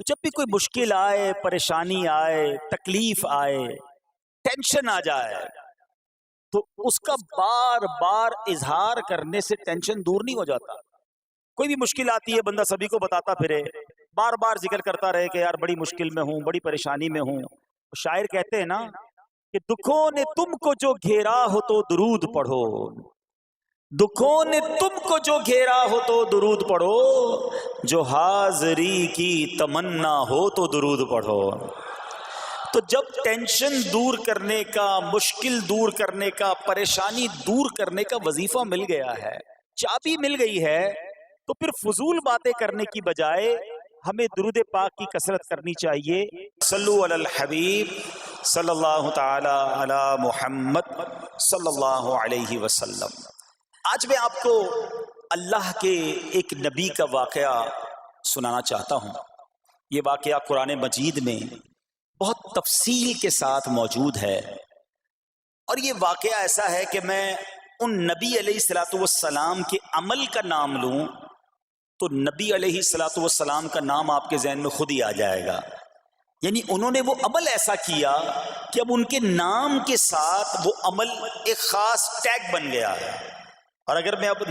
تو جب بھی کوئی مشکل آئے، پریشانی آئے، تکلیف آئے، ٹینشن آ جائے تو اس کا بار بار اظہار کرنے سے ٹینشن دور نہیں ہو جاتا۔ کوئی بھی مشکل آتی ہے بندہ سبھی کو بتاتا پھرے، بار بار ذکر کرتا رہے کہ یار بڑی مشکل میں ہوں، بڑی پریشانی میں ہوں۔ شاعر کہتے ہیں نا کہ دکھوں نے تم کو جو گھیرا ہو تو درود پڑھو، دکھوں نے تم کو جو گھیرا ہو تو درود پڑھو، جو حاضری کی تمنا ہو تو درود پڑھو۔ تو جب ٹینشن دور کرنے کا، مشکل دور کرنے کا، پریشانی دور کرنے کا وظیفہ مل گیا ہے، چابی مل گئی ہے، تو پھر فضول باتیں کرنے کی بجائے ہمیں درود پاک کی کثرت کرنی چاہیے۔ صلو علی الحبیب صلی اللہ تعالی علی محمد صلی اللہ علیہ وسلم۔ آج میں آپ کو اللہ کے ایک نبی کا واقعہ سنانا چاہتا ہوں۔ یہ واقعہ قرآن مجید میں بہت تفصیل کے ساتھ موجود ہے، اور یہ واقعہ ایسا ہے کہ میں ان نبی علیہ الصلوۃ والسلام کے عمل کا نام لوں تو نبی علیہ الصلوۃ والسلام کا نام آپ کے ذہن میں خود ہی آ جائے گا۔ یعنی انہوں نے وہ عمل ایسا کیا کہ اب ان کے نام کے ساتھ وہ عمل ایک خاص ٹیگ بن گیا ہے۔ اور اگر میں اب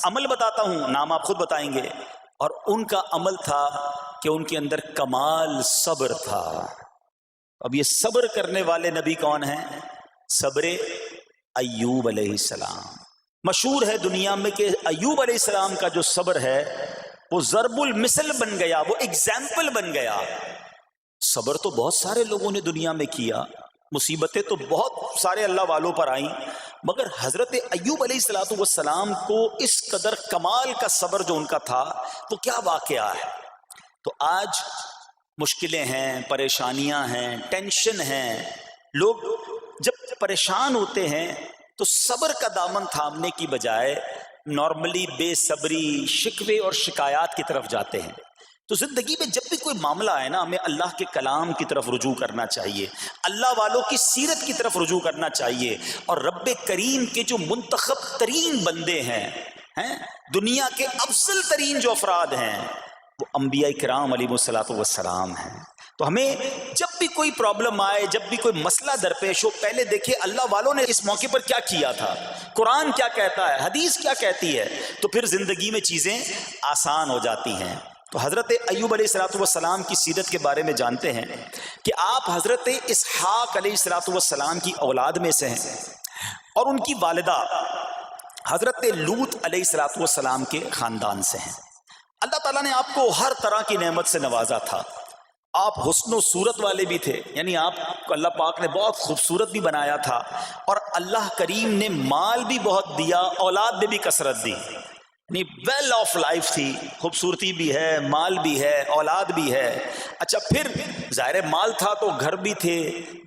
عمل بتاتا ہوں، نام آپ خود بتائیں گے۔ اور ان کا عمل تھا کہ ان کے اندر کمال صبر تھا۔ اب یہ صبر کرنے والے نبی کون ہیں؟ صبر ایوب علیہ السلام۔ مشہور ہے دنیا میں کہ ایوب علیہ السلام کا جو صبر ہے وہ ضرب المثل بن گیا، وہ ایگزامپل بن گیا۔ صبر تو بہت سارے لوگوں نے دنیا میں کیا، مصیبتیں تو بہت سارے اللہ والوں پر آئیں، مگر حضرت ایوب علیہ السلام کو اس قدر کمال کا صبر جو ان کا تھا وہ کیا واقعہ ہے۔ تو آج مشکلیں ہیں، پریشانیاں ہیں، ٹینشن ہیں، لوگ جب پریشان ہوتے ہیں تو صبر کا دامن تھامنے کی بجائے نارملی بے صبری، شکوے اور شکایات کی طرف جاتے ہیں۔ تو زندگی میں جب بھی کوئی معاملہ آئے نا، ہمیں اللہ کے کلام کی طرف رجوع کرنا چاہیے، اللہ والوں کی سیرت کی طرف رجوع کرنا چاہیے، اور رب کریم کے جو منتخب ترین بندے ہیں، دنیا کے افضل ترین جو افراد ہیں، وہ انبیاء کرام علیہ الصلوۃ والسلام ہیں۔ تو ہمیں جب بھی کوئی پرابلم آئے، جب بھی کوئی مسئلہ درپیش ہو، پہلے دیکھیں اللہ والوں نے اس موقع پر کیا کیا تھا، قرآن کیا کہتا ہے، حدیث کیا کہتی ہے، تو پھر زندگی میں چیزیں آسان ہو جاتی ہیں۔ تو حضرت ایوب علیہ الصلوۃ والسلام کی سیرت کے بارے میں جانتے ہیں کہ آپ حضرت اسحاق علیہ الصلوۃ والسلام کی اولاد میں سے ہیں، اور ان کی والدہ حضرت لوط علیہ الصلوۃ والسلام کے خاندان سے ہیں۔ اللہ تعالیٰ نے آپ کو ہر طرح کی نعمت سے نوازا تھا۔ آپ حسن و صورت والے بھی تھے، یعنی آپ کو اللہ پاک نے بہت خوبصورت بھی بنایا تھا، اور اللہ کریم نے مال بھی بہت دیا، اولاد میں بھی کثرت دی، یعنی ویل آف لائف تھی، خوبصورتی بھی ہے، مال بھی ہے، اولاد بھی ہے۔ اچھا، پھر ظاہر مال تھا تو گھر بھی تھے،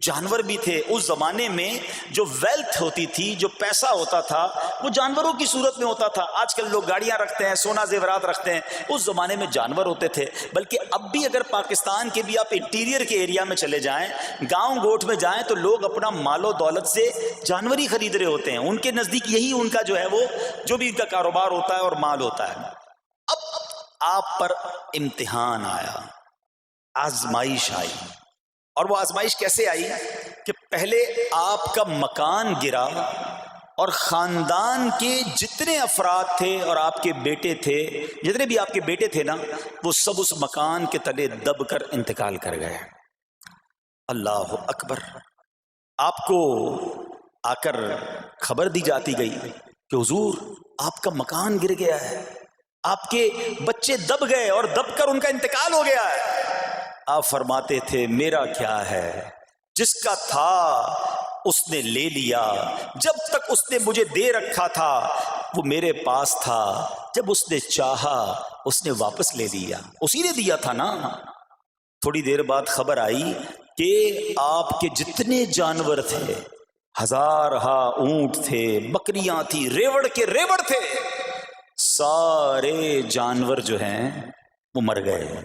جانور بھی تھے۔ اس زمانے میں جو ویلتھ ہوتی تھی، جو پیسہ ہوتا تھا، وہ جانوروں کی صورت میں ہوتا تھا۔ آج کل لوگ گاڑیاں رکھتے ہیں، سونا زیورات رکھتے ہیں، اس زمانے میں جانور ہوتے تھے۔ بلکہ اب بھی اگر پاکستان کے بھی آپ انٹیریئر کے ایریا میں چلے جائیں، گاؤں گوٹھ میں جائیں، تو لوگ اپنا مال و دولت سے جانور ہی خرید رہے ہوتے ہیں۔ ان کے نزدیک یہی ان کا جو ہے وہ جو بھی ان کا کاروبار ہوتا ہے اور مال ہوتا ہے۔ اب آپ پر امتحان آیا، آزمائش آئی، اور وہ آزمائش کیسے آئی کہ پہلے آپ کا مکان گرا، اور خاندان کے جتنے افراد تھے اور آپ کے بیٹے تھے، جتنے بھی آپ کے بیٹے تھے نا، وہ سب اس مکان کے تلے دب کر انتقال کر گئے۔ اللہ اکبر۔ آپ کو آ کر خبر دی جاتی گئی کہ حضور آپ کا مکان گر گیا ہے، آپ کے بچے دب گئے اور دب کر ان کا انتقال ہو گیا ہے۔ آپ فرماتے تھے میرا کیا ہے، جس کا تھا اس نے لے لیا، جب تک اس نے مجھے دے رکھا تھا وہ میرے پاس تھا، جب اس نے چاہا اس نے واپس لے لیا، اسی نے دیا تھا نا۔ تھوڑی دیر بعد خبر آئی کہ آپ کے جتنے جانور تھے، ہزارہا اونٹ تھے، بکریاں تھی، ریوڑ کے ریوڑ تھے، سارے جانور جو ہیں وہ مر گئے۔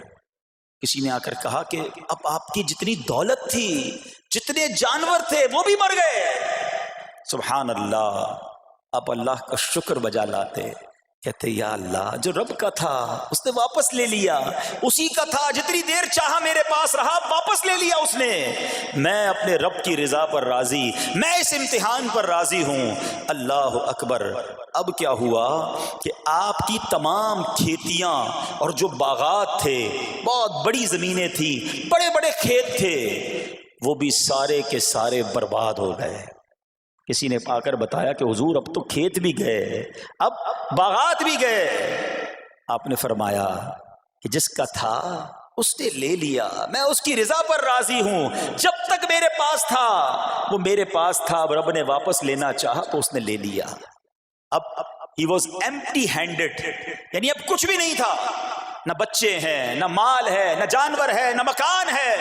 کسی نے آ کر کہا کہ اب آپ کی جتنی دولت تھی، جتنے جانور تھے، وہ بھی مر گئے۔ سبحان اللہ۔ آپ اللہ کا شکر بجا لاتے کہتے یا اللہ جو رب کا تھا اس نے واپس لے لیا، اسی کا تھا جتنی دیر چاہا میرے پاس رہا، واپس لے لیا اس نے۔ میں اپنے رب کی رضا پر راضی، میں اس امتحان پر راضی ہوں۔ اللہ اکبر۔ اب کیا ہوا کہ آپ کی تمام کھیتیاں اور جو باغات تھے، بہت بڑی زمینیں تھیں، بڑے بڑے کھیت تھے، وہ بھی سارے کے سارے برباد ہو گئے۔ کسی نے آ کر بتایا کہ حضور اب تو کھیت بھی گئے، اب باغات بھی گئے۔ آپ نے فرمایا کہ جس کا تھا اس نے لے لیا، میں اس کی رضا پر راضی ہوں۔ جب تک میرے پاس تھا وہ میرے پاس تھا، اب رب نے واپس لینا چاہا تو اس نے لے لیا۔ اب he was empty handed، یعنی اب کچھ بھی نہیں تھا، نہ بچے ہیں، نہ مال ہے، نہ جانور ہے، نہ مکان ہے۔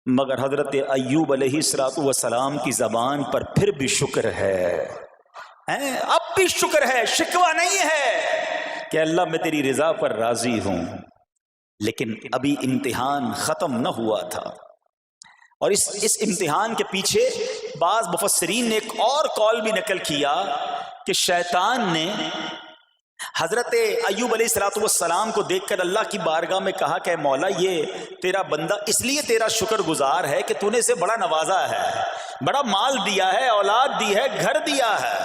مگر حضرت ایوب علیہ السلام کی زبان پر پھر بھی شکر ہے، اب بھی شکر ہے، شکوہ نہیں ہے کہ اللہ میں تیری رضا پر راضی ہوں۔ لیکن ابھی امتحان ختم نہ ہوا تھا، اور اس امتحان کے پیچھے بعض مفسرین نے ایک اور قول بھی نقل کیا کہ شیطان نے حضرت ایوب علیہ السلام کو دیکھ کر اللہ کی بارگاہ میں کہا کہ مولا یہ تیرا بندہ اس لیے تیرا شکر گزار ہے کہ تو نے اسے بڑا نوازا ہے، بڑا مال دیا ہے، اولاد دی ہے، گھر دیا ہے۔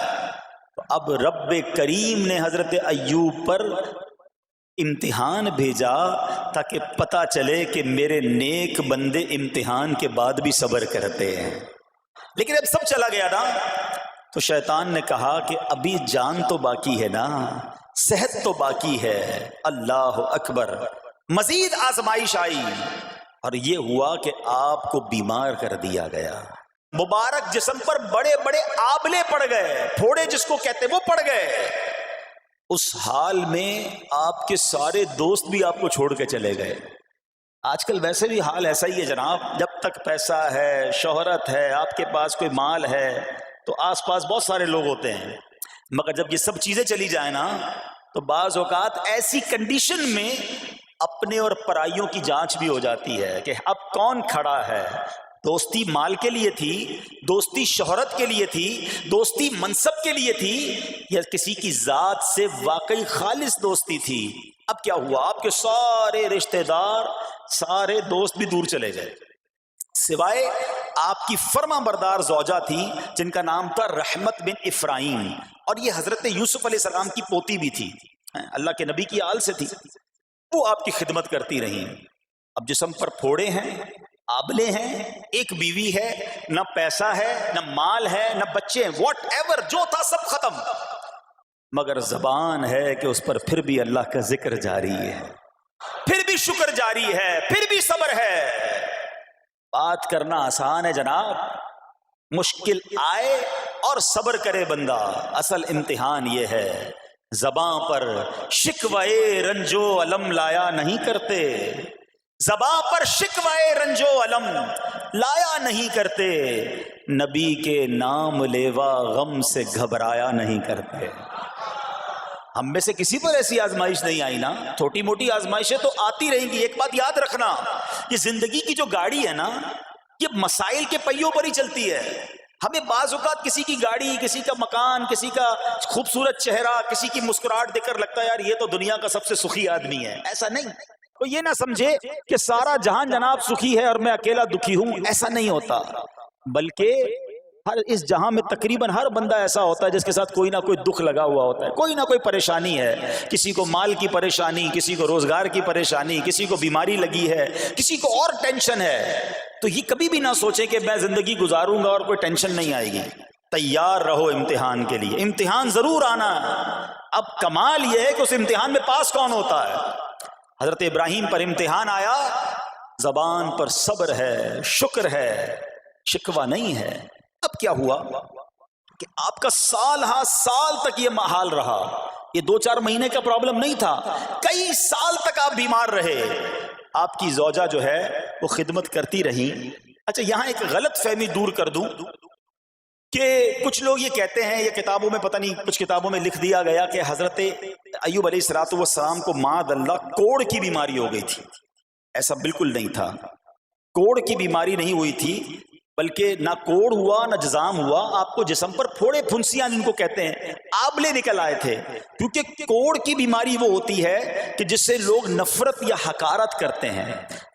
تو اب رب کریم نے حضرت ایوب پر امتحان بھیجا تاکہ پتہ چلے کہ میرے نیک بندے امتحان کے بعد بھی صبر کرتے ہیں۔ لیکن اب سب چلا گیا نا، تو شیطان نے کہا کہ ابھی جان تو باقی ہے نا، صحت تو باقی ہے۔ اللہ اکبر۔ مزید آزمائش آئی اور یہ ہوا کہ آپ کو بیمار کر دیا گیا۔ مبارک جسم پر بڑے بڑے آبلے پڑ گئے، پھوڑے جس کو کہتے وہ پڑ گئے۔ اس حال میں آپ کے سارے دوست بھی آپ کو چھوڑ کے چلے گئے۔ آج کل ویسے بھی حال ایسا ہی ہے جناب، جب تک پیسہ ہے، شہرت ہے، آپ کے پاس کوئی مال ہے تو آس پاس بہت سارے لوگ ہوتے ہیں، مگر جب یہ سب چیزیں چلی جائیں نا تو بعض اوقات ایسی کنڈیشن میں اپنے اور پرائیوں کی جانچ بھی ہو جاتی ہے کہ اب کون کھڑا ہے۔ دوستی مال کے لیے تھی، دوستی شہرت کے لیے تھی، دوستی منصب کے لیے تھی، یا کسی کی ذات سے واقعی خالص دوستی تھی؟ اب کیا ہوا، آپ کے سارے رشتہ دار، سارے دوست بھی دور چلے گئے، سوائے آپ کی فرما بردار زوجہ تھی جن کا نام تھا رحمت بن افراہیم، اور یہ حضرت یوسف علیہ السلام کی پوتی بھی تھی، اللہ کے نبی کی آل سے تھی، وہ آپ کی خدمت کرتی رہی۔ اب جسم پر پھوڑے ہیں، آبلے ہیں، ایک بیوی ہے، نہ پیسہ ہے، نہ مال ہے، نہ بچے ہیں، واٹ ایور جو تھا سب ختم، مگر زبان ہے کہ اس پر پھر بھی اللہ کا ذکر جاری ہے، پھر بھی شکر جاری ہے، پھر بھی صبر ہے۔ بات کرنا آسان ہے جناب، مشکل آئے اور صبر کرے بندہ، اصل امتحان یہ ہے۔ زباں پر شکوائے رنجو علم لایا نہیں کرتے، زباں پر شکوائے رنجو علم لایا نہیں کرتے، نبی کے نام لیوا غم سے گھبرایا نہیں کرتے۔ ہم میں سے کسی پر ایسی آزمائش نہیں آئی نا، چھوٹی موٹی آزمائشیں تو آتی رہیں گی۔ ایک بات یاد رکھنا، یہ زندگی کی جو گاڑی ہے نا، یہ مسائل کے پہیوں پر ہی چلتی ہے۔ ہمیں بعض اوقات کسی کی گاڑی، کسی کا مکان، کسی کا خوبصورت چہرہ، کسی کی مسکراہٹ دیکھ کر لگتا ہے یار یہ تو دنیا کا سب سے سخی آدمی ہے۔ ایسا نہیں، تو یہ نہ سمجھے کہ سارا جہان جناب سخی ہے اور میں اکیلا دکھی ہوں، ایسا نہیں ہوتا، بلکہ ہر اس جہاں میں تقریباً ہر بندہ ایسا ہوتا ہے جس کے ساتھ کوئی نہ کوئی دکھ لگا ہوا ہوتا ہے، کوئی نہ کوئی پریشانی ہے، کسی کو مال کی پریشانی، کسی کو روزگار کی پریشانی، کسی کو بیماری لگی ہے، کسی کو اور ٹینشن ہے۔ تو یہ کبھی بھی نہ سوچیں کہ میں زندگی گزاروں گا اور کوئی ٹینشن نہیں آئے گی۔ تیار رہو امتحان کے لیے، امتحان ضرور آنا ہے۔ اب کمال یہ ہے کہ اس امتحان میں پاس کون ہوتا ہے۔ حضرت ابراہیم پر امتحان آیا، زبان پر صبر ہے، شکر ہے، شکوہ نہیں ہے۔ اب کیا ہوا کہ آپ کا سال ہاں سال تک یہ حال رہا، یہ 2-4 مہینے کا پرابلم نہیں تھا، کئی سال تک آپ بیمار رہے۔ آپ کی زوجہ جو ہے وہ خدمت کرتی رہی۔ اچھا یہاں ایک غلط فہمی دور کر دوں کہ کچھ لوگ یہ کہتے ہیں، یہ کتابوں میں پتہ نہیں کچھ کتابوں میں لکھ دیا گیا کہ حضرت ایوب علیہ السلام کو معاذ اللہ کوڑ کی بیماری ہو گئی تھی۔ ایسا بالکل نہیں تھا، کوڑ کی بیماری نہیں ہوئی تھی، بلکہ نہ کوڑ ہوا نہ جزام ہوا، آپ کو جسم پر پھوڑے پھنسیاں جن کو کہتے ہیں آبلے نکل آئے تھے، کیونکہ کوڑ کی بیماری وہ ہوتی ہے کہ جس سے لوگ نفرت یا حقارت کرتے ہیں۔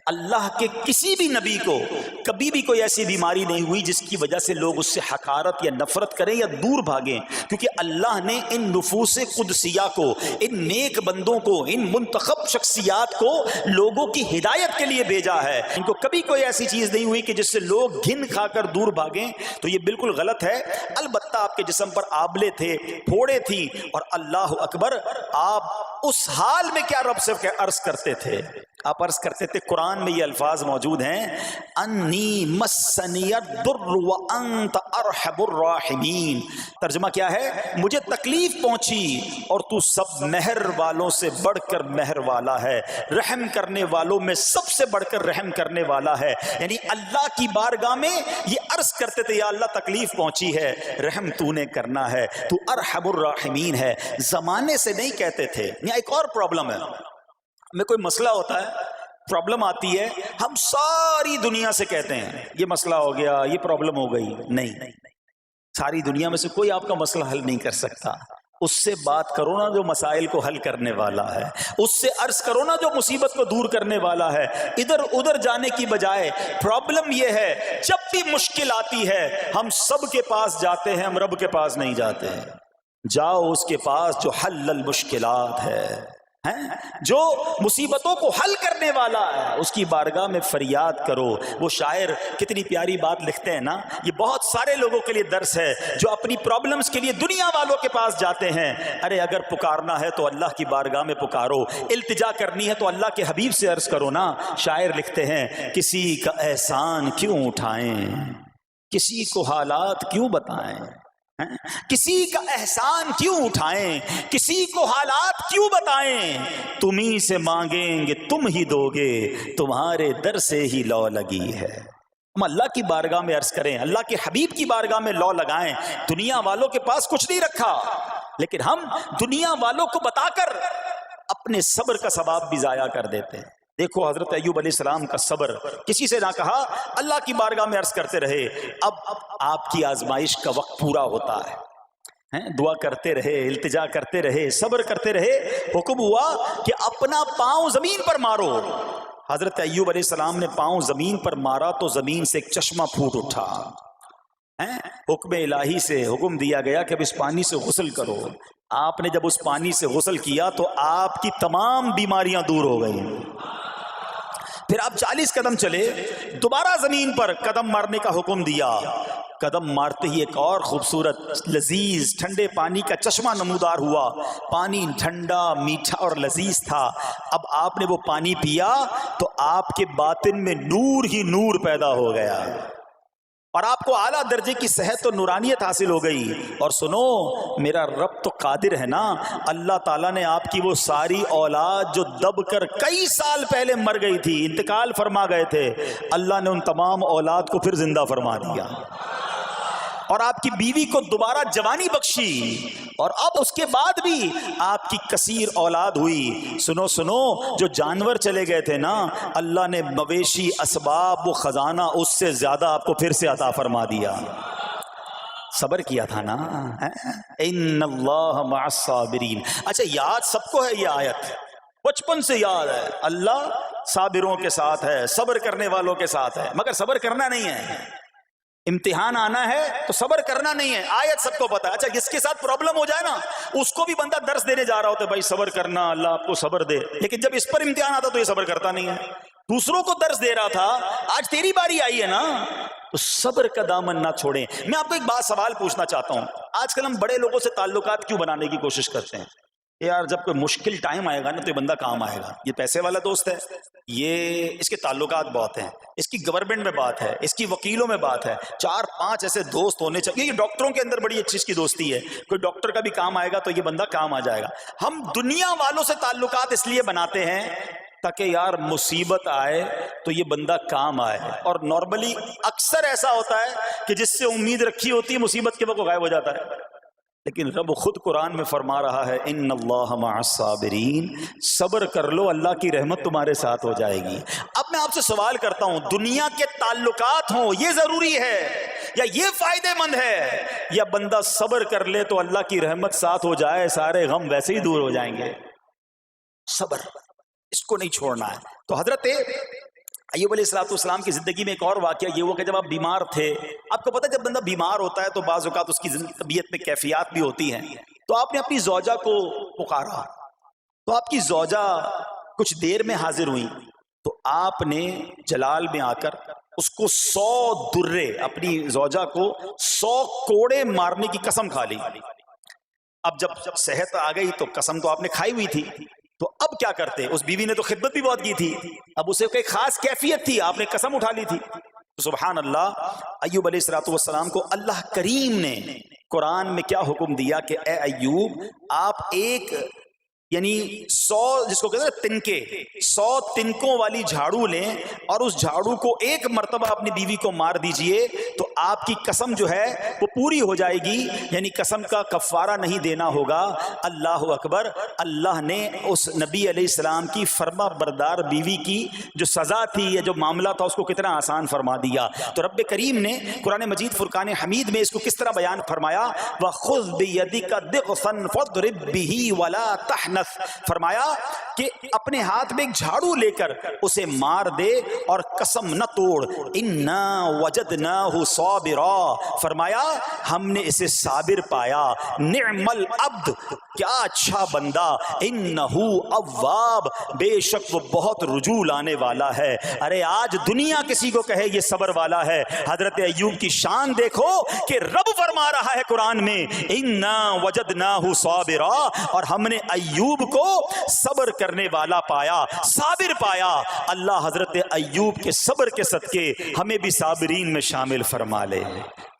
اللہ کے کسی بھی نبی کو کبھی بھی کوئی ایسی بیماری نہیں ہوئی جس کی وجہ سے لوگ اس سے حقارت یا نفرت کریں یا دور بھاگیں، کیونکہ اللہ نے ان نفوس قدسیہ کو، ان نیک بندوں کو، ان منتخب شخصیات کو لوگوں کی ہدایت کے لیے بھیجا ہے۔ ان کو کبھی کوئی ایسی چیز نہیں ہوئی کہ جس سے لوگ گھن کھا کر دور بھاگیں، تو یہ بالکل غلط ہے۔ البتہ آپ کے جسم پر آبلے تھے، پھوڑے تھی، اور اللہ اکبر، آپ اس حال میں کیا رب سے عرض کرتے تھے؟ آپ عرض کرتے تھے، قرآن میں یہ الفاظ موجود ہیں، انی مسنی الضر وانت ارحم الراحمین۔ ترجمہ کیا ہے؟ مجھے تکلیف پہنچی اور تو سب مہر والوں سے بڑھ کر مہر والا ہے، رحم کرنے والوں میں سب سے بڑھ کر رحم کرنے والا ہے۔ یعنی اللہ کی بارگاہ میں یہ عرض کرتے تھے، یا اللہ تکلیف پہنچی ہے، رحم تو نے کرنا ہے، تو ارحم الراحمین ہے۔ زمانے سے نہیں کہتے تھے۔ یہاں ایک اور پرابلم ہے، میں کوئی مسئلہ ہوتا ہے، پرابلم آتی ہے، ہم ساری دنیا سے کہتے ہیں یہ مسئلہ ہو گیا، یہ پرابلم ہو گئی۔ نہیں، ساری دنیا میں سے کوئی آپ کا مسئلہ حل نہیں کر سکتا۔ اس سے بات کرو نا جو مسائل کو حل کرنے والا ہے، اس سے عرض کرو نا جو مصیبت کو دور کرنے والا ہے۔ ادھر ادھر جانے کی بجائے پرابلم یہ ہے، جب بھی مشکل آتی ہے ہم سب کے پاس جاتے ہیں، ہم رب کے پاس نہیں جاتے ہیں۔ جاؤ اس کے پاس جو حل المشکلات ہے، جو مصیبتوں کو حل کرنے والا ہے، اس کی بارگاہ میں فریاد کرو۔ وہ شاعر کتنی پیاری بات لکھتے ہیں نا، یہ بہت سارے لوگوں کے لیے درس ہے جو اپنی پرابلمز کے لیے دنیا والوں کے پاس جاتے ہیں۔ ارے اگر پکارنا ہے تو اللہ کی بارگاہ میں پکارو، التجا کرنی ہے تو اللہ کے حبیب سے عرض کرو نا۔ شاعر لکھتے ہیں، کسی کا احسان کیوں اٹھائیں، کسی کو حالات کیوں بتائیں، کسی کا احسان کیوں اٹھائیں، کسی کو حالات کیوں بتائیں، تمہیں سے مانگیں گے تم ہی دو گے، تمہارے در سے ہی لو لگی ہے۔ ہم اللہ کی بارگاہ میں عرض کریں، اللہ کے حبیب کی بارگاہ میں لو لگائیں۔ دنیا والوں کے پاس کچھ نہیں رکھا، لیکن ہم دنیا والوں کو بتا کر اپنے صبر کا ثواب بھی ضائع کر دیتے ہیں۔ دیکھو حضرت ایوب علیہ السلام کا صبر، کسی سے نہ کہا، اللہ کی بارگاہ میں عرض کرتے رہے۔ اب آپ کی آزمائش کا وقت پورا ہوتا ہے، دعا کرتے رہے، التجا کرتے رہے، صبر کرتے رہے۔ حکم ہوا کہ اپنا پاؤں زمین پر مارو۔ حضرت ایوب علیہ السلام نے پاؤں زمین پر مارا تو زمین سے ایک چشمہ پھوٹ اٹھا۔ حکم الہی سے حکم دیا گیا کہ اب اس پانی سے غسل کرو۔ آپ نے جب اس پانی سے غسل کیا تو آپ کی تمام بیماریاں دور ہو گئیں۔ پھر آپ 40 قدم چلے، دوبارہ زمین پر قدم مارنے کا حکم دیا۔ قدم مارتے ہی ایک اور خوبصورت لذیذ ٹھنڈے پانی کا چشمہ نمودار ہوا۔ پانی ٹھنڈا، میٹھا اور لذیذ تھا۔ اب آپ نے وہ پانی پیا تو آپ کے باطن میں نور ہی نور پیدا ہو گیا، اور آپ کو اعلیٰ درجے کی صحت و نورانیت حاصل ہو گئی۔ اور سنو، میرا رب تو قادر ہے نا، اللہ تعالیٰ نے آپ کی وہ ساری اولاد جو دب کر کئی سال پہلے مر گئی تھی، انتقال فرما گئے تھے، اللہ نے ان تمام اولاد کو پھر زندہ فرما دیا، اور آپ کی بیوی کو دوبارہ جوانی بخشی، اور اب اس کے بعد بھی آپ کی کثیر اولاد ہوئی۔ سنو سنو، جو جانور چلے گئے تھے نا، اللہ نے مویشی، اسباب و خزانہ اس سے زیادہ آپ کو پھر سے عطا فرما دیا۔ صبر کیا تھا نا۔ ان اللہ مع الصابرین۔ اچھا، یاد سب کو ہے یہ آیت، بچپن سے یاد ہے، اللہ صابروں کے ساتھ ہے، صبر کرنے والوں کے ساتھ ہے، مگر صبر کرنا نہیں ہے۔ امتحان آنا ہے تو صبر کرنا نہیں ہے، آیت سب کو پتا ہے۔ اچھا، جس کے ساتھ پرابلم ہو جائے نا، اس کو بھی بندہ درس دینے جا رہا ہوتا ہے، بھائی صبر کرنا، اللہ آپ کو صبر دے، لیکن جب اس پر امتحان آتا تو یہ صبر کرتا نہیں ہے۔ دوسروں کو درس دے رہا تھا، آج تیری باری آئی ہے نا، تو صبر کا دامن نہ چھوڑیں۔ میں آپ کو ایک بات سوال پوچھنا چاہتا ہوں، آج کل ہم بڑے لوگوں سے تعلقات کیوں بنانے کی کوشش کرتے ہیں؟ یار جب کوئی مشکل ٹائم آئے گا نا تو یہ بندہ کام آئے گا، یہ پیسے والا دوست ہے، یہ اس کے تعلقات بہت ہیں، اس کی گورنمنٹ میں بات ہے، اس کی وکیلوں میں بات ہے، 4-5 ایسے دوست ہونے چاہیے۔ یہ ڈاکٹروں کے اندر بڑی اچھی اس کی دوستی ہے، کوئی ڈاکٹر کا بھی کام آئے گا تو یہ بندہ کام آ جائے گا۔ ہم دنیا والوں سے تعلقات اس لیے بناتے ہیں تاکہ یار مصیبت آئے تو یہ بندہ کام آئے، اور نارملی اکثر ایسا ہوتا ہے کہ جس سے امید رکھی ہوتی ہے مصیبت کے وقت غائب ہو جاتا ہے۔ لیکن رب خود قرآن میں فرما رہا ہے، ان اللہ مع الصابرین، صبر کر لو، اللہ کی رحمت تمہارے ساتھ ہو جائے گی۔ اب میں آپ سے سوال کرتا ہوں، دنیا کے تعلقات ہوں یہ ضروری ہے یا یہ فائدے مند ہے، یا بندہ صبر کر لے تو اللہ کی رحمت ساتھ ہو جائے، سارے غم ویسے ہی دور ہو جائیں گے؟ صبر اس کو نہیں چھوڑنا ہے۔ تو حضرت ایوب علیہ السلام کی زندگی میں ایک اور واقعہ یہ ہوا کہ جب آپ بیمار تھے، آپ کو پتہ جب بندہ بیمار ہوتا ہے تو بعض اوقات اس کی طبیعت میں کیفیات بھی ہوتی ہیں، تو آپ نے اپنی زوجہ کو پکارا، تو آپ کی زوجہ کچھ دیر میں حاضر ہوئی، تو آپ نے جلال میں آ کر اس کو 100 درے، اپنی زوجہ کو 100 کوڑے مارنے کی قسم کھا لی۔ اب جب صحت آ گئی تو قسم تو آپ نے کھائی ہوئی تھی، تو اب کیا کرتے؟ اس بیوی نے تو خدمت بھی بہت کی تھی، اب اسے کوئی خاص کیفیت تھی، آپ نے قسم اٹھا لی تھی۔ سبحان اللہ، ایوب علیہ السلام کو اللہ کریم نے قرآن میں کیا حکم دیا کہ اے ایوب، آپ ایک یعنی 100 جس کو کہتے ہیں تنکے، 100 تنکوں والی جھاڑو لیں اور اس جھاڑو کو ایک مرتبہ اپنی بیوی کو مار دیجئے تو آپ کی قسم جو ہے وہ پوری ہو جائے گی، یعنی قسم کا کفارہ نہیں دینا ہوگا۔ اللہ اکبر! اللہ نے اس نبی علیہ السلام کی فرما بردار بیوی کی جو سزا تھی یا جو معاملہ تھا اس کو کتنا آسان فرما دیا۔ تو رب کریم نے قرآن مجید فرقان حمید میں اس کو کس طرح بیان فرمایا؟ وَخُذْ بِيَدِكَ ضِغْثًا فَاضْرِب بِهِ وَلَا تَحْنَثْ، فرمایا کہ اپنے ہاتھ میں ایک جھاڑو لے کر اسے مار دے اور قسم نہ توڑ۔ اِنَّا وَجَدْنَاهُ صَابِرًا، فرمایا ہم نے اسے صابر پایا۔ نعم العبد، کیا اچھا بندہ، اِنَّهُ اواب، بے شک وہ بہت رجوع لانے والا ہے۔ ارے آج دنیا کسی کو کہے یہ صبر والا ہے، حضرت ایوب کی شان دیکھو کہ رب فرما رہا ہے قرآن میں اِنَّا وَجَدْنَاهُ صَابِرًا، اور ہم نے ایوب کو صبر کرنے والا پایا، صابر پایا۔ اللہ حضرت ایوب کے صبر کے صدقے ہمیں بھی صابرین میں شامل فرما لے۔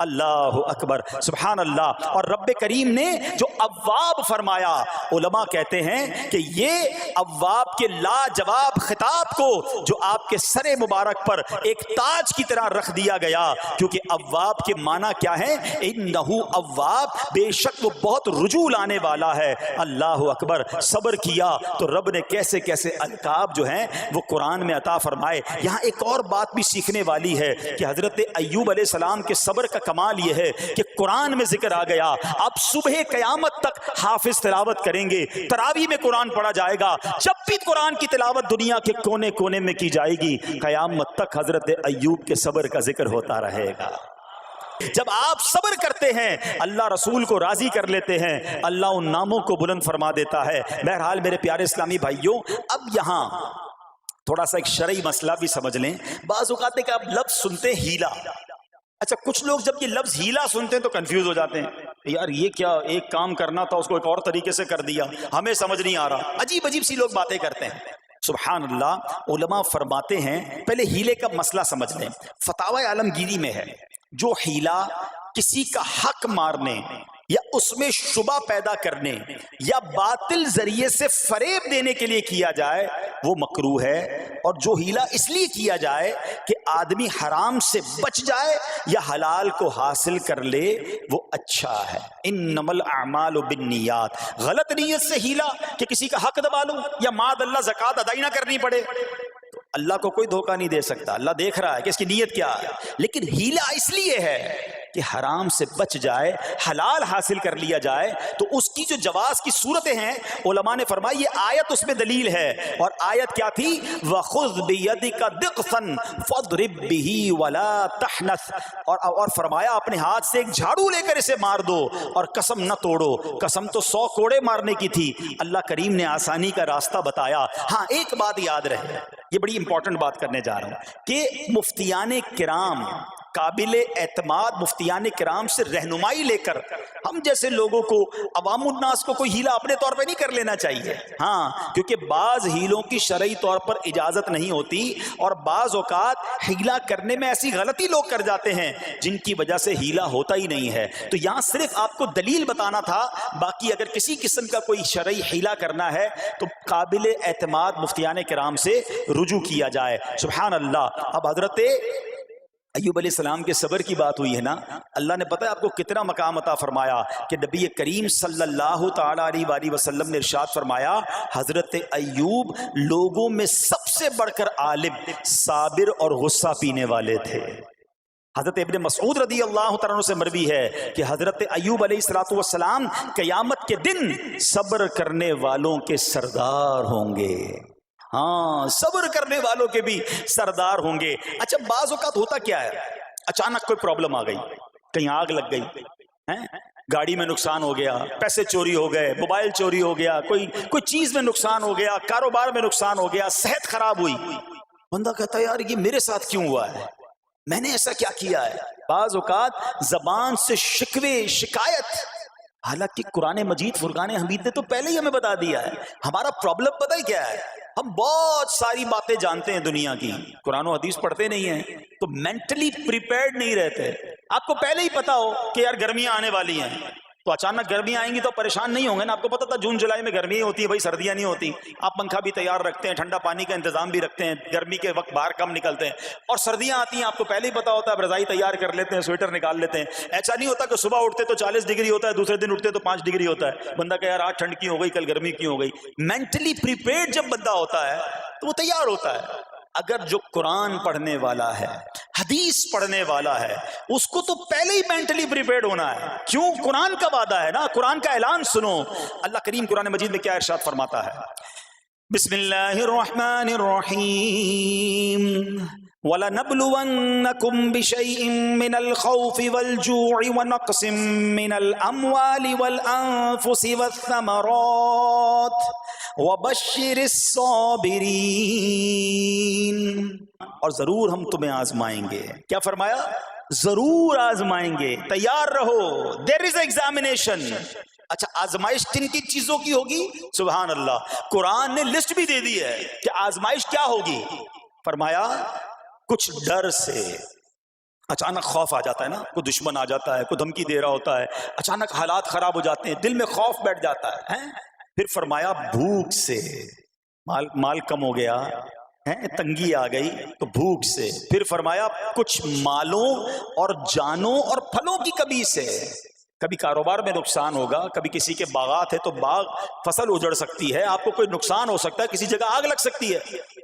اللہ اکبر، سبحان اللہ۔ اور رب کریم نے جو اواب فرمایا، علماء کہتے ہیں کہ یہ اواب کے لاجواب خطاب کو جو آپ کے سر مبارک پر ایک تاج کی طرح رکھ دیا گیا، کیونکہ اواب کے معنی کیا ہے؟ انہو اواب، بے شک وہ بہت رجوع لانے والا ہے۔ اللہ اکبر، صبر کیا تو رب نے کیسے کیسے القاب جو ہیں وہ قرآن میں عطا فرمائے۔ یہاں ایک اور بات بھی سیکھنے والی ہے کہ حضرت ایوب علیہ السلام کے صبر کا کمال یہ ہے کہ قرآن میں ذکر آ گیا، اب صبح قیامت تک حافظ تلاوت کریں گے، تراویح میں قرآن پڑھا جائے گا، جب بھی قرآن کی تلاوت دنیا کے کونے کونے میں کی جائے گی، قیامت تک حضرت ایوب کے صبر کا ذکر ہوتا رہے گا۔ جب آپ صبر کرتے ہیں اللہ رسول کو راضی کر لیتے ہیں، اللہ ان ناموں کو بلند فرما دیتا ہے۔ بہرحال میرے پیارے اسلامی بھائیوں، اب یہاں تھوڑا سا ایک شرعی مسئلہ بھی سمجھ لیں۔ بعض اوقات ہے کہ آپ لفظ سنتے ہیں ہیلا، اچھا کچھ لوگ جب یہ لفظ ہیلا سنتے ہیں تو کنفیوز ہو جاتے ہیں، یار یہ کیا، ایک کام کرنا تھا اس کو ایک اور طریقے سے کر دیا، ہمیں سمجھ نہیں آ رہا، عجیب عجیب سی لوگ باتیں کرتے ہیں۔ سبحان اللہ، علماء فرماتے ہیں پہلے ہیلے کا مسئلہ سمجھ لیں۔ فتاوی عالمگیری میں ہے جو ہیلا کسی کا حق مارنے یا اس میں شبہ پیدا کرنے یا باطل ذریعے سے فریب دینے کے لیے کیا جائے وہ مکروہ ہے، اور جو ہیلا اس لیے کیا جائے کہ آدمی حرام سے بچ جائے یا حلال کو حاصل کر لے وہ اچھا ہے۔ انما الاعمال بالنیات، غلط نیت سے ہیلا کہ کسی کا حق دبا لوں یا معاذ اللہ زکوٰۃ ادائی نہ کرنی پڑے، تو اللہ کو کوئی دھوکہ نہیں دے سکتا، اللہ دیکھ رہا ہے کہ اس کی نیت کیا ہے۔ لیکن ہیلا اس لیے ہے کہ حرام سے بچ جائے، حلال حاصل کر لیا جائے، تو اس کی جو جواز کی صورتیں ہیں علماء نے فرمایا یہ آیت اس میں دلیل ہے، اور آیت کیا تھی؟ وَخُذْ بِيَدِكَ ضِغْثًا فَاضْرِب بِهِ وَلَا تَحْنَثْ، اور فرمایا اپنے ہاتھ سے ایک جھاڑو لے کر اسے مار دو اور قسم نہ توڑو۔ قسم تو 100 کوڑے مارنے کی تھی، اللہ کریم نے آسانی کا راستہ بتایا۔ ہاں ایک بات یاد رہے، یہ بڑی امپورٹنٹ بات کرنے جا رہا ہوں کہ مفتیان کرام، قابل اعتماد مفتیان کرام سے رہنمائی لے کر ہم جیسے لوگوں کو، عوام الناس کو، کوئی ہیلا اپنے طور پہ نہیں کر لینا چاہیے۔ ہاں، کیونکہ بعض ہیلوں کی شرعی طور پر اجازت نہیں ہوتی، اور بعض اوقات ہیلا کرنے میں ایسی غلطی لوگ کر جاتے ہیں جن کی وجہ سے ہیلا ہوتا ہی نہیں ہے۔ تو یہاں صرف آپ کو دلیل بتانا تھا، باقی اگر کسی قسم کا کوئی شرعی ہیلا کرنا ہے تو قابل اعتماد مفتیان کرام سے رجوع کیا جائے۔ سبحان اللہ۔ اب حضرت ایوب علیہ السلام کے صبر کی بات ہوئی ہے نا، اللہ نے پتہ ہے آپ کو کتنا مقام عطا فرمایا کہ نبی کریم صلی اللہ تعالی علیہ وآلہ وسلم نے ارشاد فرمایا حضرت ایوب لوگوں میں سب سے بڑھ کر عالم، صابر اور غصہ پینے والے تھے۔ حضرت ابن مسعود رضی اللہ تعالیٰ عنہ سے مروی ہے کہ حضرت ایوب علیہ السلام قیامت کے دن صبر کرنے والوں کے سردار ہوں گے۔ ہاں، صبر کرنے والوں کے بھی سردار ہوں گے۔ اچھا بعض اوقات ہوتا کیا ہے، اچانک کوئی پرابلم آ گئی، کہیں آگ لگ گئی، گاڑی میں نقصان ہو گیا، پیسے چوری ہو گئے، موبائل چوری ہو گیا، کوئی چیز میں نقصان ہو گیا، کاروبار میں نقصان ہو گیا، صحت خراب ہوئی، بندہ کہتا ہے یار یہ میرے ساتھ کیوں ہوا ہے، میں نے ایسا کیا کیا ہے۔ بعض اوقات زبان سے شکوے، شکایت، حالانکہ قرآن مجید فرقان حمید نے تو پہلے ہی ہمیں بتا دیا ہے ہمارا پرابلم پتہ ہی کیا ہے۔ ہم بہت ساری باتیں جانتے ہیں دنیا کی، قرآن و حدیث پڑھتے نہیں ہیں تو مینٹلی پریپیئرڈ نہیں رہتے۔ آپ کو پہلے ہی پتا ہو کہ یار گرمیاں آنے والی ہیں تو اچانک گرمیاں آئیں گی تو پریشان نہیں ہوں گے نا۔ آپ کو پتا تھا جون جولائی میں گرمیاں ہوتی ہیں، بھائی سردیاں نہیں ہوتی، آپ پنکھا بھی تیار رکھتے ہیں، ٹھنڈا پانی کا انتظام بھی رکھتے ہیں، گرمی کے وقت باہر کم نکلتے ہیں، اور سردیاں آتی ہیں آپ کو پہلے ہی پتا ہوتا ہے، اب رضائی تیار کر لیتے ہیں، سویٹر نکال لیتے ہیں۔ ایسا نہیں ہوتا کہ صبح اٹھتے تو 40 ڈگری ہوتا ہے، دوسرے دن اٹھتے تو 5 ڈگری ہوتا ہے، بندہ کہ یار آج ٹھنڈ کیوں ہو گئی، کل گرمی کیوں ہو گئی۔ مینٹلی پریپیئرڈ جب بندہ ہوتا ہے تو وہ تیار ہوتا ہے۔ اگر جو قرآن پڑھنے والا ہے، حدیث پڑھنے والا ہے، اس کو تو پہلے ہی مینٹلی پریپیئرڈ ہونا ہے۔ کیوں؟ قرآن کا وعدہ ہے نا، قرآن کا اعلان سنو۔ اللہ کریم قرآن مجید میں کیا ارشاد فرماتا ہے؟ بسم اللہ الرحمن الرحیم وَلَنَبْلُوَنَّكُمْ بِشَيْءٍ مِّنَ الْخَوْفِ وَالْجُوعِ وَنَقْصٍ مِّنَ الْأَمْوَالِ وَالْأَنفُسِ وَالثَّمَرَاتِ وَبَشِّرِ الصَّابِرِينَ۔ اور ضرور ہم تمہیں آزمائیں گے۔ کیا فرمایا؟ ضرور آزمائیں گے، تیار رہو۔ دیر از ایگزامینیشن۔ اچھا آزمائش کن کن چیزوں کی ہوگی؟ سبحان اللہ، قرآن نے لسٹ بھی دے دی ہے کہ آزمائش کیا ہوگی۔ فرمایا کچھ ڈر سے، اچانک خوف آ جاتا ہے نا، کوئی دشمن آ جاتا ہے، کوئی دھمکی دے رہا ہوتا ہے، اچانک حالات خراب ہو جاتے ہیں، دل میں خوف بیٹھ جاتا ہے۔ پھر فرمایا بھوک سے، مال کم ہو گیا، تنگی آ گئی تو بھوک سے۔ پھر فرمایا کچھ مالوں اور جانوں اور پھلوں کی کمی سے، کبھی کاروبار میں نقصان ہوگا، کبھی کسی کے باغات ہے تو باغ فصل اجڑ سکتی ہے، آپ کو کوئی نقصان ہو سکتا ہے، کسی جگہ آگ لگ سکتی ہے،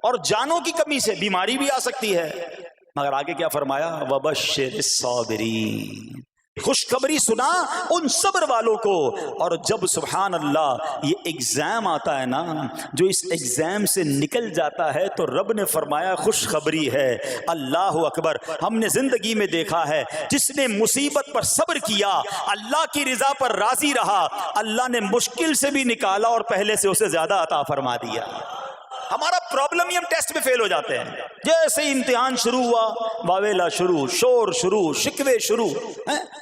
اور جانوں کی کمی سے بیماری بھی آ سکتی ہے۔ مگر آگے کیا فرمایا؟ وَبَشِّرِ الصَّابِرِينَ، خوشخبری سنا ان صبر والوں کو۔ اور جب سبحان اللہ یہ ایگزام آتا ہے نا، جو اس ایگزام سے نکل جاتا ہے تو رب نے فرمایا خوشخبری ہے۔ اللہ اکبر۔ ہم نے زندگی میں دیکھا ہے جس نے مصیبت پر صبر کیا، اللہ کی رضا پر راضی رہا، اللہ نے مشکل سے بھی نکالا اور پہلے سے اسے زیادہ عطا فرما دیا۔ ہمارا پرابلم ہی ہم ٹیسٹ میں فیل ہو جاتے ہیں۔ جیسے ہی امتحان شروع ہوا، واویلا شروع، شور شروع، شکوے شروع،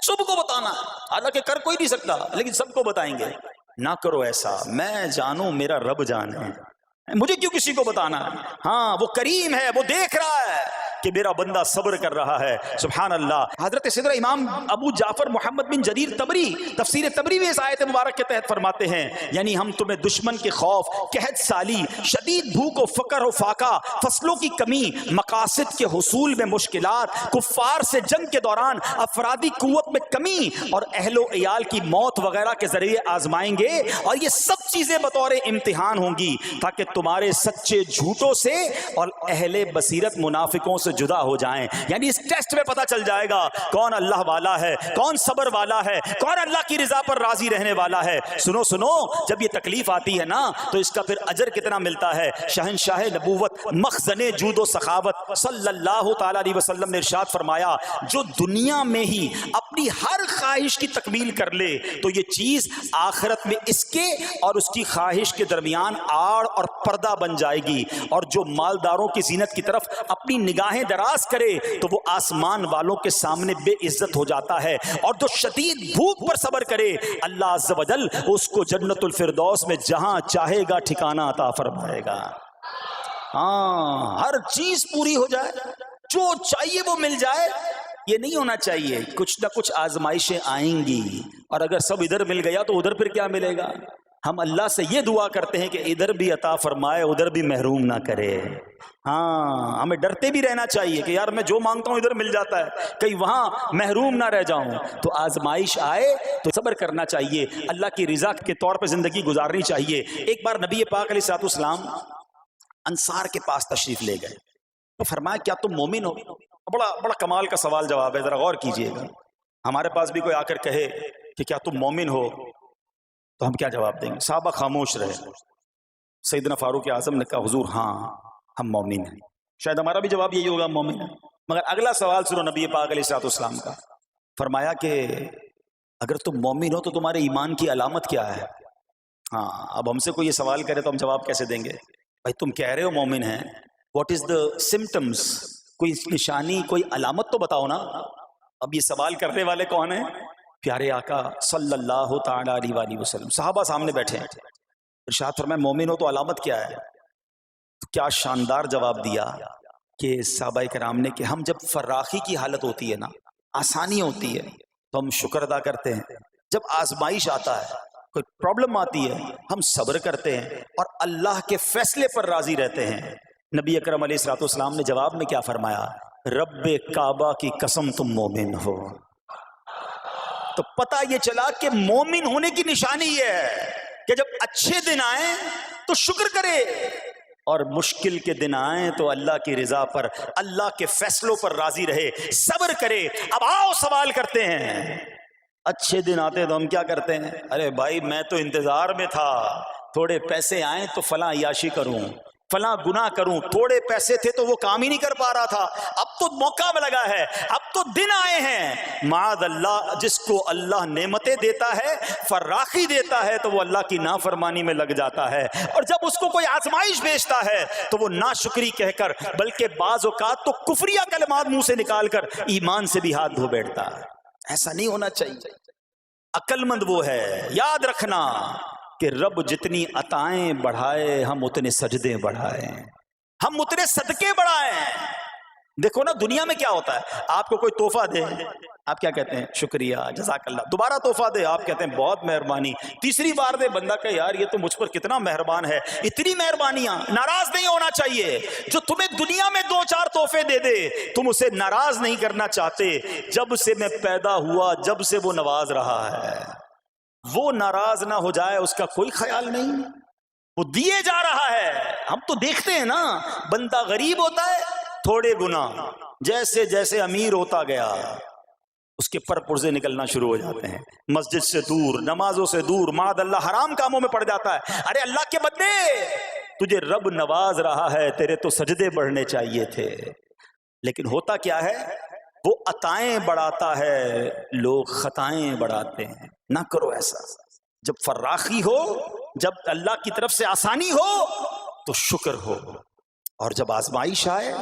سب کو بتانا، حالانکہ کر کوئی نہیں سکتا لیکن سب کو بتائیں گے۔ نہ کرو ایسا، میں جانوں میرا رب جانے، مجھے کیوں کسی کو بتانا ہے؟ ہاں وہ کریم ہے، وہ دیکھ رہا ہے کہ میرا بندہ صبر کر رہا ہے۔ سبحان اللہ۔ حضرت سیدنا امام ابو جعفر محمد بن جریر طبری تفسیر طبری میں اس آیت مبارک کے تحت فرماتے ہیں، یعنی ہم تمہیں دشمن کے خوف، قحط سالی، شدید بھوک و فقر و فاقہ، فصلوں کی کمی، مقاصد کے حصول میں مشکلات، کفار سے جنگ کے دوران افرادی قوت میں کمی اور اہل و عیال کی موت وغیرہ کے ذریعے آزمائیں گے، اور یہ سب چیزیں بطور امتحان ہوں گی تاکہ تمہارے سچے جھوٹوں سے اور اہل بصیرت منافقوں سے جدا ہو جائیں۔ یعنی اس ٹیسٹ میں پتہ چل جائے گا کون اللہ والا ہے، کون صبر والا ہے، کون اللہ کی رضا پر راضی رہنے والا ہے۔ سنو سنو، جب یہ تکلیف آتی ہے نا تو اس کا پھر اجر کتنا ملتا ہے۔ شہنشاہ نبوت، مخزن جود و سخاوت صلی اللہ تعالی علیہ وسلم نے ارشاد فرمایا، جو دنیا میں ہی اپنی ہر خواہش کی تکمیل کر لے تو یہ چیز آخرت میں اس کے اور اس کی خواہش کے درمیان آڑ اور پردہ بن جائے گی، اور جو مالداروں کی زینت کی طرف اپنی نگاہیں دراز کرے تو وہ آسمان والوں کے سامنے بے عزت ہو جاتا ہے، اور جو شدید بھوک پر صبر کرے اللہ عز و جل اس کو جنت الفردوس میں جہاں چاہے گا ٹھکانہ عطا فرمائے گا۔ ہاں، ہر چیز پوری ہو جائے، جو چاہیے وہ مل جائے، یہ نہیں ہونا چاہیے۔ کچھ نہ کچھ آزمائشیں آئیں گی، اور اگر سب ادھر مل گیا تو ادھر پھر کیا ملے گا؟ ہم اللہ سے یہ دعا کرتے ہیں کہ ادھر بھی عطا فرمائے ادھر بھی محروم نہ کرے. ہاں ہمیں ڈرتے بھی رہنا چاہیے کہ یار میں جو مانگتا ہوں ادھر مل جاتا ہے, کہیں وہاں محروم نہ رہ جاؤں. تو آزمائش آئے تو صبر کرنا چاہیے, اللہ کی رضا کے طور پہ زندگی گزارنی چاہیے. ایک بار نبی پاک علیہ الصلوۃ والسلام انصار کے پاس تشریف لے گئے تو فرمایا کیا تم مومن ہو؟ بڑا کمال کا سوال جواب ہے, ذرا غور کیجئے گا. ہمارے پاس بھی کوئی آ کر کہے کہ کیا تم مومن ہو تو ہم کیا جواب دیں گے؟ صحابہ خاموش رہے. سیدنا فاروق اعظم نے کہا حضور ہاں ہم مومن ہیں. شاید ہمارا بھی جواب یہی ہوگا ہم مومن ہیں. مگر اگلا سوال سنو نبی پاک علیہ الصلوۃ والسلام کا. فرمایا کہ اگر تم مومن ہو تو تمہارے ایمان کی علامت کیا ہے؟ ہاں اب ہم سے کوئی یہ سوال کرے تو ہم جواب کیسے دیں گے؟ بھائی تم کہہ رہے ہو مومن ہیں, واٹ از دا سمٹمز, کوئی نشانی کوئی علامت تو بتاؤ نا. اب یہ سوال کرنے والے کون ہیں؟ پیارے آقا صلی اللہ تعالی علیہ وآلہ وسلم. صحابہ سامنے بیٹھے ہیں. ارشاد فرمایا مومن ہو تو علامت کیا ہے؟ کیا شاندار جواب دیا کہ صحابہ کرام نے کہ ہم جب فراخی کی حالت ہوتی ہے نا, آسانی ہوتی ہے تو ہم شکر ادا کرتے ہیں. جب آزمائش آتا ہے, کوئی پرابلم آتی ہے, ہم صبر کرتے ہیں اور اللہ کے فیصلے پر راضی رہتے ہیں. نبی اکرم علیہ الصلوۃ والسلام نے جواب میں کیا فرمایا؟ رب کعبہ کی قسم تم مومن ہو. تو پتہ یہ چلا کہ مومن ہونے کی نشانی یہ ہے کہ جب اچھے دن آئیں تو شکر کرے اور مشکل کے دن آئیں تو اللہ کی رضا پر, اللہ کے فیصلوں پر راضی رہے, صبر کرے. اب آؤ سوال کرتے ہیں. اچھے دن آتے تو ہم کیا کرتے ہیں؟ ارے بھائی میں تو انتظار میں تھا, تھوڑے پیسے آئیں تو فلاں عیاشی کروں, فلاں گناہ کروں. تھوڑے پیسے تھے تو وہ کام ہی نہیں کر پا رہا تھا, اب تو موقع لگا ہے, اب تو دن آئے ہیں. معاذ اللہ, جس کو اللہ نعمتیں دیتا ہے, فراخی دیتا ہے, تو وہ اللہ کی نافرمانی میں لگ جاتا ہے. اور جب اس کو کوئی آزمائش بھیجتا ہے تو وہ ناشکری کہہ کر, بلکہ بعض اوقات تو کفریہ کلمات منہ سے نکال کر ایمان سے بھی ہاتھ دھو بیٹھتا ہے. ایسا نہیں ہونا چاہیے. عقل مند وہ ہے, یاد رکھنا کہ رب جتنی عطائیں بڑھائے ہم اتنے سجدے بڑھائیں, ہم اتنے صدقے بڑھائیں. دیکھو نا دنیا میں کیا ہوتا ہے, آپ کو کوئی تحفہ دے آپ کیا کہتے ہیں؟ شکریہ, جزاک اللہ. دوبارہ تحفہ دے آپ کہتے ہیں بہت مہربانی. تیسری بار دے, بندہ کہ یار یہ تو مجھ پر کتنا مہربان ہے. اتنی مہربانیاں. ناراض نہیں ہونا چاہیے. جو تمہیں دنیا میں 2-4 تحفے دے دے تم اسے ناراض نہیں کرنا چاہتے. جب سے میں پیدا ہوا جب سے وہ نواز رہا ہے, وہ ناراض نہ ہو جائے اس کا کوئی خیال نہیں. وہ دیے جا رہا ہے. ہم تو دیکھتے ہیں نا, بندہ غریب ہوتا ہے تھوڑے گناہ, جیسے جیسے امیر ہوتا گیا اس کے پر پرزے نکلنا شروع ہو جاتے ہیں, مسجد سے دور, نمازوں سے دور, معاذ اللہ حرام کاموں میں پڑ جاتا ہے. ارے اللہ کے بندے, تجھے رب نواز رہا ہے, تیرے تو سجدے بڑھنے چاہیے تھے. لیکن ہوتا کیا ہے, وہ عطائیں بڑھاتا ہے, لوگ خطائیں بڑھاتے ہیں. نہ کرو ایسا. جب فراخی ہو, جب اللہ کی طرف سے آسانی ہو تو شکر ہو, اور جب آزمائش آئے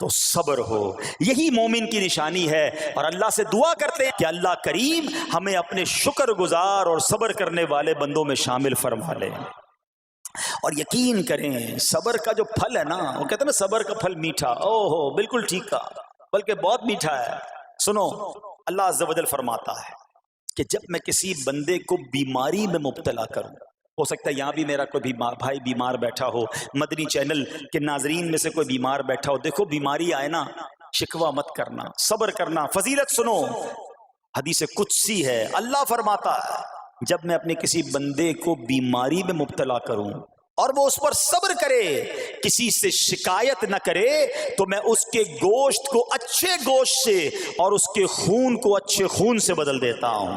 تو صبر ہو. یہی مومن کی نشانی ہے. اور اللہ سے دعا کرتے ہیں کہ اللہ کریم ہمیں اپنے شکر گزار اور صبر کرنے والے بندوں میں شامل فرما لے. اور یقین کریں صبر کا جو پھل ہے نا, وہ کہتے ہیں نا صبر کا پھل میٹھا. او ہو بالکل ٹھیک کہا, بلکہ بہت میٹھا ہے. سنو, اللہ عز و جل فرماتا ہے کہ جب میں کسی بندے کو بیماری میں مبتلا کروں, ہو سکتا ہے یہاں بھی میرا کوئی بھائی بیمار بیٹھا ہو, مدنی چینل کے ناظرین میں سے کوئی بیمار بیٹھا ہو. دیکھو بیماری آئے نا, شکوہ مت کرنا, صبر کرنا. فضیلت سنو, حدیث قدسی ہے, اللہ فرماتا ہے جب میں اپنے کسی بندے کو بیماری میں مبتلا کروں اور وہ اس پر صبر کرے, کسی سے شکایت نہ کرے, تو میں اس کے گوشت کو اچھے گوشت سے اور اس کے خون کو اچھے خون سے بدل دیتا ہوں.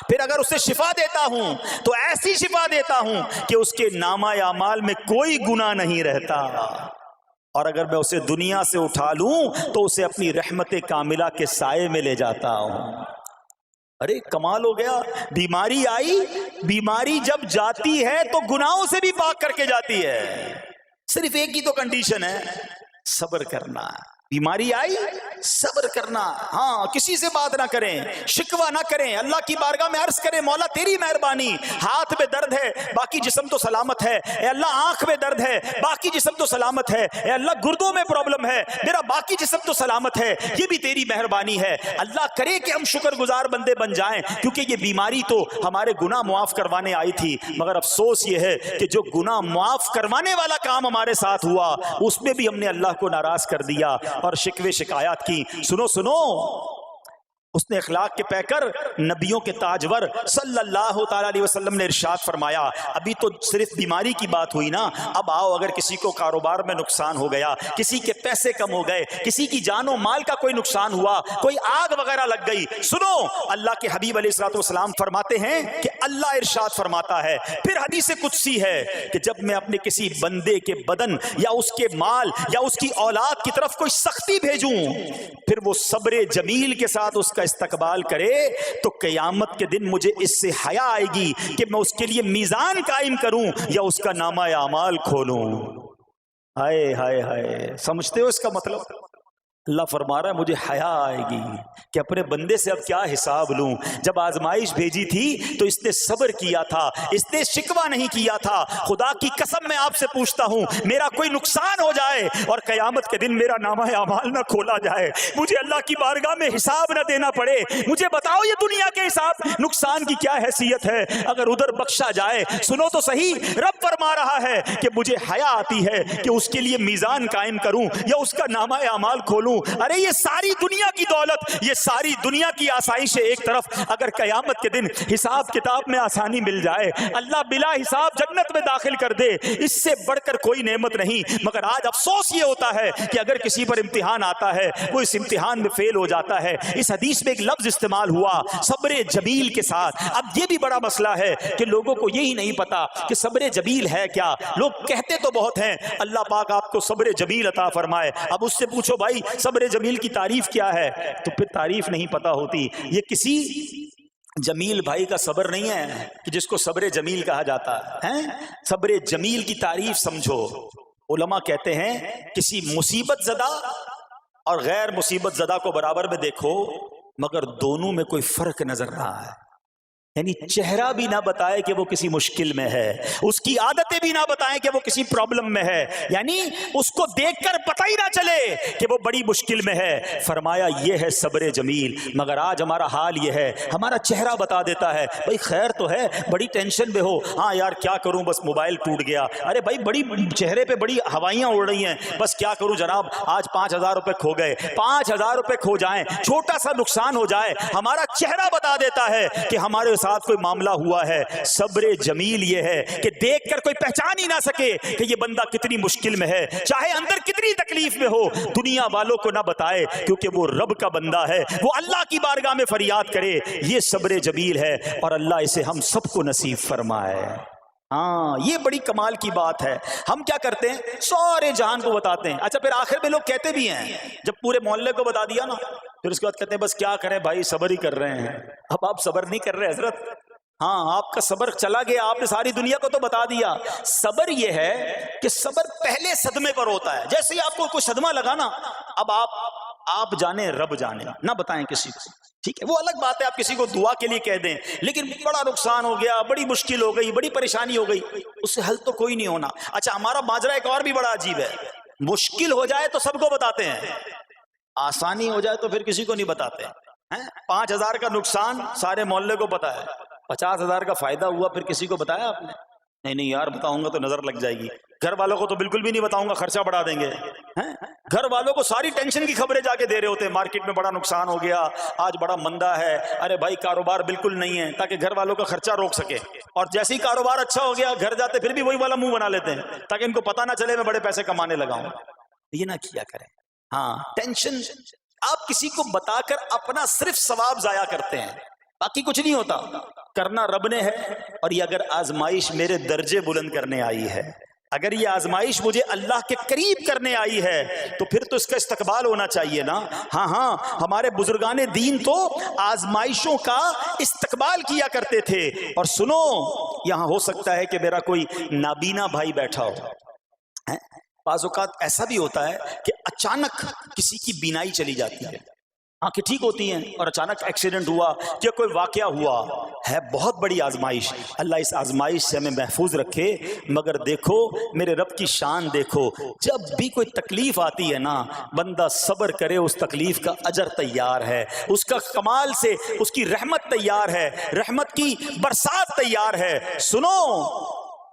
پھر اگر اسے شفا دیتا ہوں تو ایسی شفا دیتا ہوں کہ اس کے نامہ اعمال میں کوئی گناہ نہیں رہتا. اور اگر میں اسے دنیا سے اٹھا لوں تو اسے اپنی رحمت کاملہ کے سائے میں لے جاتا ہوں. ارے کمال ہو گیا. بیماری آئی, بیماری جب جاتی ہے تو گناہوں سے بھی پاک کر کے جاتی ہے. صرف ایک ہی تو کنڈیشن ہے, صبر کرنا. بیماری آئی صبر کرنا، ہاں کسی سے بات نہ کریں، شکوہ نہ کریں، اللہ کی بارگاہ میں عرض کریں مولا تیری مہربانی، ہاتھ میں درد ہے باقی جسم تو سلامت ہے، اے اللہ آنکھ میں درد ہے باقی جسم تو سلامت ہے، اے اللہ گردوں میں پرابلم ہے میرا باقی جسم تو سلامت ہے، یہ بھی تیری مہربانی ہے۔ اللہ کرے کہ ہم شکر گزار بندے بن جائیں، کیونکہ یہ بیماری تو ہمارے گناہ معاف کروانے آئی تھی، مگر افسوس یہ ہے کہ جو گناہ معاف کروانے والا کام ہمارے ساتھ ہوا اس میں بھی ہم نے اللہ کو ناراض کر دیا اور شکوے شکایات کی۔ سنو سنو، اس نے اخلاق کے پیکر نبیوں کے تاجور صلی اللہ تعالی علیہ وسلم نے ارشاد فرمایا، ابھی تو صرف بیماری کی بات ہوئی نا، اب آؤ اگر کسی کو کاروبار میں نقصان ہو گیا، کسی کے پیسے کم ہو گئے، کسی کی جان و مال کا کوئی نقصان ہوا، کوئی آگ وغیرہ لگ گئی، سنو اللہ کے حبیب علیہ الصلوۃ والسلام فرماتے ہیں کہ اللہ ارشاد فرماتا ہے، پھر حدیث قدسی ہے کہ جب میں اپنے کسی بندے کے بدن یا اس کے مال یا اس کی اولاد کی طرف کوئی سختی بھیجوں، پھر وہ صبر جمیل کے ساتھ اس کا استقبال کرے تو قیامت کے دن مجھے اس سے حیا آئے گی کہ میں اس کے لیے میزان قائم کروں یا اس کا نامہ اعمال کھولوں۔ ہائے ہائے ہائے، سمجھتے ہو اس کا مطلب؟ اللہ فرما رہا ہے مجھے حیا آئے گی کہ اپنے بندے سے اب کیا حساب لوں۔ جب آزمائش بھیجی تھی تو اس نے صبر کیا تھا، اس نے شکوہ نہیں کیا تھا۔ خدا کی قسم میں آپ سے پوچھتا ہوں، میرا کوئی نقصان ہو جائے اور قیامت کے دن میرا نامہ اعمال نہ کھولا جائے، مجھے اللہ کی بارگاہ میں حساب نہ دینا پڑے، مجھے بتاؤ یہ دنیا کے حساب نقصان کی کیا حیثیت ہے اگر ادھر بخشا جائے۔ سنو تو صحیح، رب فرما رہا ہے کہ مجھے حیا آتی ہے کہ اس کے لیے میزان قائم کروں یا اس کا نامہ اعمال کھولوں۔ ارے یہ ساری دنیا کی دولت، یہ ساری دنیا کی آسائش ایک طرف، اگر قیامت کے دن حساب کتاب میں آسانی مل جائے، اللہ بلا حساب جنت میں داخل کر دے، اس سے بڑھ کر کوئی نعمت نہیں۔ مگر آج افسوس یہ ہوتا ہے کہ اگر کسی پر امتحان آتا ہے وہ اس امتحان میں فیل ہو جاتا ہے۔ اس حدیث میں ایک لفظ استعمال ہوا صبر جمیل کے ساتھ۔ اب یہ بھی بڑا مسئلہ ہے کہ لوگوں کو یہی نہیں پتا کہ صبر جمیل ہے کیا۔ لوگ کہتے تو بہت ہیں اللہ پاک آپ کو صبر جمیل عطا فرمائے، اب اس سے پوچھو بھائی صبر جمیل کی تعریف کیا ہے تو پھر تعریف نہیں پتا ہوتی۔ یہ کسی جمیل بھائی کا صبر نہیں ہے کہ جس کو صبر جمیل کہا جاتا ہے۔ صبر جمیل کی تعریف سمجھو۔ علماء کہتے ہیں کسی مصیبت زدہ اور غیر مصیبت زدہ کو برابر میں دیکھو مگر دونوں میں کوئی فرق نظر رہا ہے، یعنی چہرہ بھی نہ بتائے کہ وہ کسی مشکل میں ہے، اس کی عادتیں بھی نہ بتائیں کہ وہ کسی پرابلم میں ہے، یعنی اس کو دیکھ کر پتہ ہی نہ چلے کہ وہ بڑی مشکل میں ہے۔ فرمایا یہ ہے صبر جمیل۔ مگر آج ہمارا حال یہ ہے، ہمارا چہرہ بتا دیتا ہے بھائی خیر تو ہے، بڑی ٹینشن میں ہو، ہاں یار کیا کروں بس موبائل ٹوٹ گیا، ارے بھائی بڑی چہرے پہ بڑی ہوائیاں اڑ رہی ہیں، بس کیا کروں جناب آج 5,000 روپے کھو گئے، 5,000 روپے کھو جائیں، چھوٹا سا نقصان ہو جائے، ہمارا چہرہ بتا دیتا ہے کہ ہمارے ساتھ کوئی معاملہ ہوا ہے۔ صبر جمیل یہ ہے کہ دیکھ کر کوئی پہچان ہی نہ سکے کہ یہ بندہ کتنی مشکل میں ہے، چاہے اندر کتنی تکلیف میں ہو، دنیا والوں کو نہ بتائے کیونکہ وہ رب کا بندہ ہے، وہ اللہ کی بارگاہ میں فریاد کرے۔ یہ صبر جمیل ہے اور اللہ اسے ہم سب کو نصیب فرمائے۔ ہاں یہ بڑی کمال کی بات ہے۔ ہم کیا کرتے ہیں سارے جہان کو بتاتے ہیں، اچھا پھر آخر میں لوگ کہتے بھی ہیں جب پورے محلے کو بتا دیا نا پھر اس کے بعد کہتے ہیں بس کیا کریں بھائی صبر ہی کر رہے ہیں۔ اب آپ صبر نہیں کر رہے حضرت، ہاں آپ کا صبر چلا گیا، آپ نے ساری دنیا کو تو بتا دیا۔ صبر یہ ہے کہ صبر پہلے صدمے پر ہوتا ہے، جیسے ہی آپ کو کوئی صدمہ لگا نا اب آپ جانے رب جانے، نہ بتائیں کسی کو، ٹھیک ہے وہ الگ بات ہے آپ کسی کو دعا کے لیے کہہ دیں، لیکن بڑا نقصان ہو گیا، بڑی مشکل ہو گئی، بڑی پریشانی ہو گئی، اس سے حل تو کوئی نہیں ہونا۔ اچھا ہمارا ماجرا ایک اور بھی بڑا عجیب ہے، مشکل ہو جائے تو سب کو بتاتے ہیں، آسانی ہو جائے تو پھر کسی کو نہیں بتاتے ہیں۔ 5,000 کا نقصان سارے محلے کو پتا ہے، 50,000 کا فائدہ ہوا پھر کسی کو بتایا آپ نے؟ نہیں یار بتاؤں گا تو نظر لگ جائے گی، گھر والوں کو تو بالکل بھی نہیں بتاؤں گا خرچہ بڑھا دیں گے۔ گھر والوں کو ساری ٹینشن کی خبریں جا کے دے رہے ہوتے ہیں، مارکیٹ میں بڑا نقصان ہو گیا، آج بڑا مندہ ہے، ارے بھائی کاروبار بالکل نہیں ہے، تاکہ گھر والوں کا خرچہ روک سکے، اور جیسے ہی کاروبار اچھا ہو گیا گھر جاتے پھر بھی وہی والا منہ بنا لیتے ہیں تاکہ ان کو پتہ نہ چلے میں بڑے پیسے کمانے لگا ہوں۔ یہ نہ کیا کریں۔ ہاں ٹینشن آپ کسی کو بتا کر اپنا صرف ثواب ضائع کرتے ہیں، باقی کچھ نہیں ہوتا، کرنا رب نے ہے۔ اور یہ اگر آزمائش میرے درجے بلند کرنے آئی ہے، اگر یہ آزمائش مجھے اللہ کے قریب کرنے آئی ہے تو پھر تو اس کا استقبال ہونا چاہیے نا۔ ہاں ہمارے بزرگان دین تو آزمائشوں کا استقبال کیا کرتے تھے۔ اور سنو یہاں ہو سکتا ہے کہ میرا کوئی نابینا بھائی بیٹھا ہو، بعض اوقات ایسا بھی ہوتا ہے کہ اچانک کسی کی بینائی چلی جاتی ہے، آنکھیں ٹھیک ہوتی ہیں اور اچانک ایکسیڈنٹ ہوا یا کوئی واقعہ ہوا ہے، بہت بڑی آزمائش۔ اللہ اس آزمائش سے ہمیں محفوظ رکھے۔ مگر دیکھو میرے رب کی شان دیکھو، جب بھی کوئی تکلیف آتی ہے نا، بندہ صبر کرے، اس تکلیف کا اجر تیار ہے، اس کا کمال سے اس کی رحمت تیار ہے، رحمت کی برسات تیار ہے۔ سنو،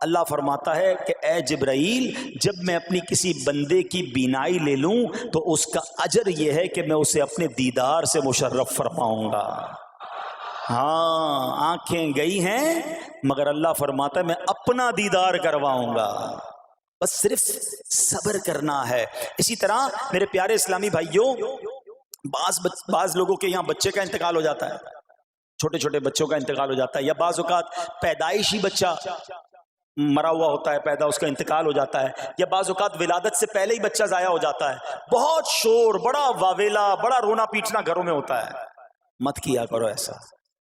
اللہ فرماتا ہے کہ اے جبرائیل، جب میں اپنی کسی بندے کی بینائی لے لوں تو اس کا اجر یہ ہے کہ میں اسے اپنے دیدار سے مشرف فرماؤں گا۔ ہاں، آنکھیں گئی ہیں مگر اللہ فرماتا ہے میں اپنا دیدار کرواؤں گا، بس صرف صبر کرنا ہے۔ اسی طرح میرے پیارے اسلامی بھائیوں، بعض لوگوں کے یہاں بچے کا انتقال ہو جاتا ہے، چھوٹے چھوٹے بچوں کا انتقال ہو جاتا ہے، یا بعض اوقات پیدائشی بچہ مرا ہوا ہوتا ہے، پیدا، اس کا انتقال ہو جاتا ہے، یا بعض اوقات ولادت سے پہلے ہی بچہ ضائع ہو جاتا ہے، بہت شور، بڑا واویلا، بڑا رونا پیٹنا گھروں میں ہوتا ہے۔ مت کیا کرو ایسا،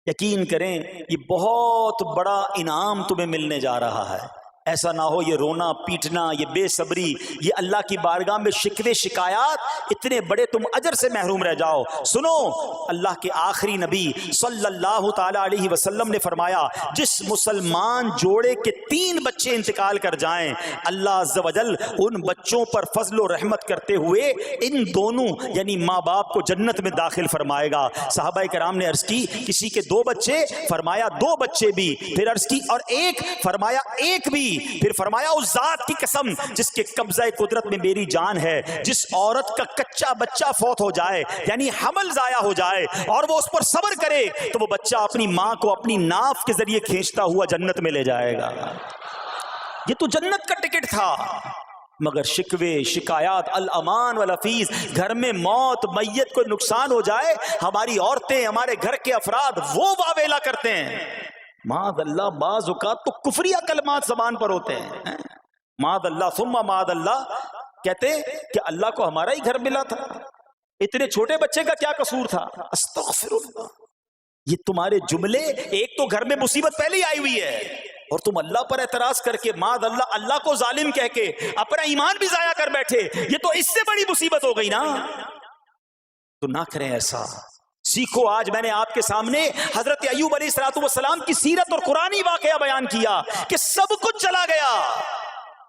یقین کریں یہ بہت بڑا انعام تمہیں ملنے جا رہا ہے۔ ایسا نہ ہو یہ رونا پیٹنا، یہ بے صبری، یہ اللہ کی بارگاہ میں شکوے شکایات، اتنے بڑے تم اجر سے محروم رہ جاؤ۔ سنو، اللہ کے آخری نبی صلی اللہ تعالی علیہ وسلم نے فرمایا، جس مسلمان جوڑے کے 3 بچے انتقال کر جائیں، اللہ عز و جل ان بچوں پر فضل و رحمت کرتے ہوئے ان دونوں یعنی ماں باپ کو جنت میں داخل فرمائے گا۔ صحابہ کرام نے عرض کی کسی کے 2 بچے، فرمایا 2 بچے بھی، پھر عرض کی اور 1، فرمایا 1 بھی، پھر فرمایا اس ذات کی قسم جس کے قبضہ قدرت میں میری جان ہے، جس عورت کا کچا بچہ فوت ہو جائے یعنی حمل ضائع ہو جائے اور وہ اس پر صبر کرے تو وہ بچہ اپنی ماں کو اپنی ناف کے ذریعے کھینچتا ہوا جنت میں لے جائے گا۔ یہ تو جنت کا ٹکٹ تھا، مگر شکوے شکایات، الامان والافیز، گھر میں موت، میت کو نقصان ہو جائے، ہماری عورتیں، ہمارے گھر کے افراد وہ واویلا کرتے ہیں۔ معاذ اللہ، بعض اوقات تو کفریہ کلمات زبان پر ہوتے ہیں، معاذ اللہ ثم معاذ اللہ، کہتے کہ اللہ کو ہمارا ہی گھر ملا تھا، اتنے چھوٹے بچے کا کیا قصور تھا، استغفر اللہ۔ یہ تمہارے جملے، ایک تو گھر میں مصیبت پہلے ہی آئی ہوئی ہے اور تم اللہ پر اعتراض کر کے معاذ اللہ، اللہ کو ظالم کہہ کے اپنا ایمان بھی ضائع کر بیٹھے، یہ تو اس سے بڑی مصیبت ہو گئی نا۔ تو نہ کریں ایسا، سیکھو۔ آج میں نے آپ کے سامنے حضرت ایوب علیہ السلام کی سیرت اور قرآنی واقعہ بیان کیا کہ سب کچھ چلا گیا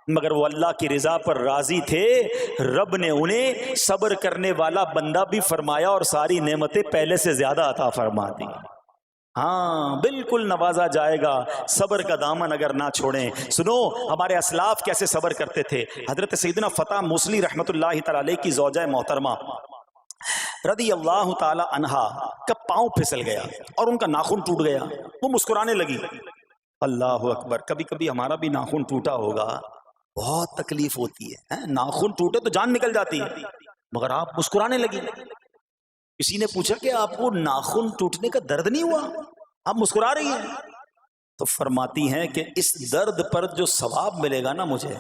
مگر وہ اللہ کی رضا پر راضی تھے، رب نے انہیں صبر کرنے والا بندہ بھی فرمایا اور ساری نعمتیں پہلے سے زیادہ عطا فرما دی۔ ہاں بالکل نوازا جائے گا، صبر کا دامن اگر نہ چھوڑیں۔ سنو ہمارے اسلاف کیسے صبر کرتے تھے۔ حضرت سیدنا فتح موصلی رحمت اللہ تعالی علیہ کی زوجہ محترمہ رضی اللہ تعالی عنہا کا پاؤں پھسل گیا اور ان کا ناخن ٹوٹ گیا، وہ مسکرانے لگی۔ اللہ اکبر، کبھی کبھی ہمارا بھی ناخن ٹوٹا ہوگا، بہت تکلیف ہوتی ہے، ناخن ٹوٹے تو جان نکل جاتی ہے، مگر آپ مسکرانے لگی۔ کسی نے پوچھا کہ آپ کو ناخن ٹوٹنے کا درد نہیں ہوا، آپ مسکرا رہی ہیں؟ تو فرماتی ہیں کہ اس درد پر جو ثواب ملے گا نا، مجھے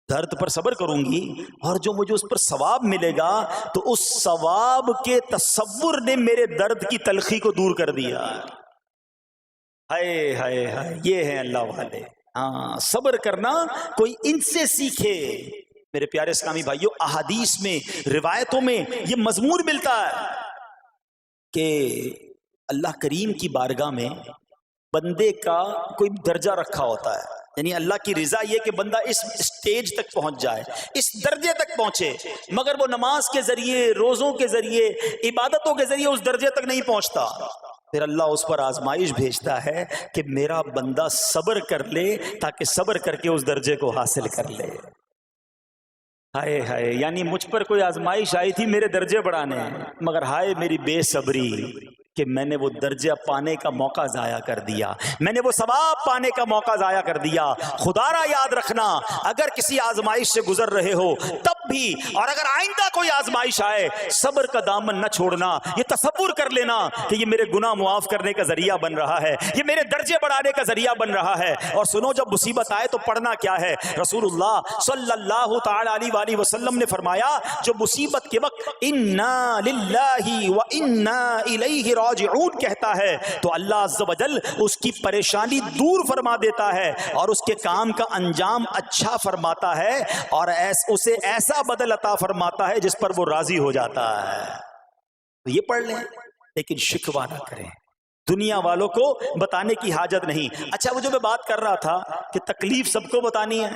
درد پر صبر کروں گی اور جو مجھے اس پر ثواب ملے گا تو اس ثواب کے تصور نے میرے درد کی تلخی کو دور کر دیا۔ ہائے ہائے ہائے، یہ ہیں اللہ والے۔ ہاں، صبر کرنا کوئی ان سے سیکھے۔ میرے پیارے اسلامی بھائیوں، احادیث میں، روایتوں میں یہ مضمون ملتا ہے کہ اللہ کریم کی بارگاہ میں بندے کا کوئی درجہ رکھا ہوتا ہے، یعنی اللہ کی رضا یہ کہ بندہ اس سٹیج تک پہنچ جائے، اس درجے تک پہنچے، مگر وہ نماز کے ذریعے، روزوں کے ذریعے، عبادتوں کے ذریعے اس درجے تک نہیں پہنچتا، پھر اللہ اس پر آزمائش بھیجتا ہے کہ میرا بندہ صبر کر لے تاکہ صبر کر کے اس درجے کو حاصل کر لے۔ ہائے ہائے، یعنی مجھ پر کوئی آزمائش آئی تھی میرے درجے بڑھانے، مگر ہائے میری بے صبری کہ میں نے وہ درجہ پانے کا موقع ضائع کر دیا، میں نے وہ ثواب پانے کا موقع ضائع کر دیا۔ خدا را یاد رکھنا، اگر کسی آزمائش سے گزر رہے ہو تب بھی، اور اگر آئندہ کوئی آزمائش آئے، صبر کا دامن نہ چھوڑنا، یہ تصور کر لینا کہ یہ میرے گناہ معاف کرنے کا ذریعہ بن رہا ہے، یہ میرے درجے بڑھانے کا ذریعہ بن رہا ہے۔ اور سنو، جب مصیبت آئے تو پڑھنا کیا ہے؟ رسول اللہ صلی اللہ تعالی علیہ وآلہ وسلم نے فرمایا، جو مصیبت کے وقت انا للہ و انا الیہ راجعون کہتا ہے تو اللہ عز و جل اس کی پریشانی دور فرما دیتا ہے اور اس کے کام کا انجام اچھا فرماتا ہے اور اسے ایسا بدل عطا فرماتا ہے جس پر وہ راضی ہو جاتا ہے. تو یہ پڑھ لیں لیکن شکوہ نہ کریں. دنیا والوں کو بتانے کی حاجت نہیں. اچھا وہ جو میں بات کر رہا تھا کہ تکلیف سب کو بتانی ہے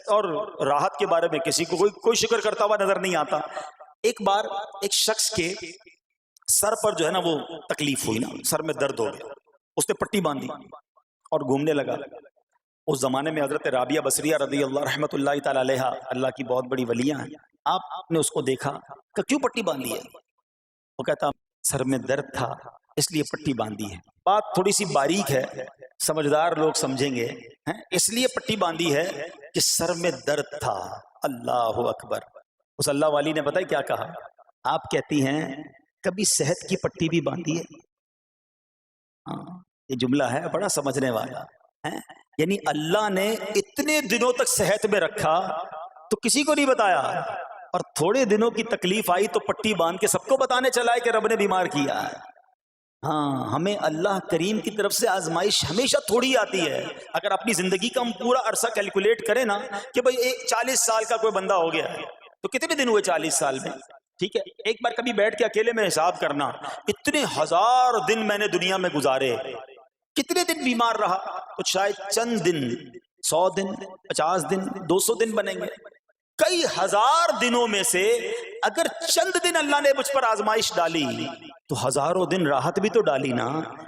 اور راحت کے بارے میں کسی کو کوئی شکر کرتا ہوا نظر نہیں آتا. ایک بار ایک شخص کے سر پر جو ہے نا وہ تکلیف ہوئی نا, سر میں درد ہو گیا, اس نے پٹی باندھی اور گھومنے لگا. اس زمانے میں حضرت رابعہ بصریہ رضی اللہ رحمۃ اللہ تعالی علیہا اللہ کی بہت بڑی ولیاں ہیں. آپ نے اس کو دیکھا کہ کیوں پٹی باندھی ہے؟ وہ کہتا سر میں درد تھا اس لیے پٹی باندھی ہے. بات تھوڑی سی باریک ہے, سمجھدار لوگ سمجھیں گے. اس لیے پٹی باندھی ہے کہ سر میں درد تھا. اللہ اکبر. اس اللہ والی نے بتایا کیا کہا؟ آپ کہتی ہیں کبھی صحت کی پٹی بھی باندھی ہے؟ یہ جملہ ہے بڑا سمجھنے والا ہے. یعنی اللہ نے اتنے دنوں تک صحت میں رکھا تو کسی کو نہیں بتایا, اور تھوڑے دنوں کی تکلیف آئی تو پٹی باندھ کے سب کو بتانے چلا ہے کہ رب نے بیمار کیا ہے. ہاں, ہمیں اللہ کریم کی طرف سے آزمائش ہمیشہ تھوڑی آتی ہے. اگر اپنی زندگی کا ہم پورا عرصہ کیلکولیٹ کریں نا کہ بھئی 40 سال کا کوئی بندہ ہو گیا تو کتنے دن ہوئے 40 سال میں؟ ٹھیک ہے, ایک بار کبھی بیٹھ کے اکیلے میں حساب کرنا, اتنے ہزار دن میں نے دنیا میں گزارے, کتنے دن بیمار رہا؟ تو شاید چند دن, 100 دن, 50 دن, 200 دن بنیں گے. کئی ہزار دنوں میں سے اگر چند دن اللہ نے مجھ پر آزمائش ڈالی تو ہزاروں دن راحت بھی تو ڈالی نا,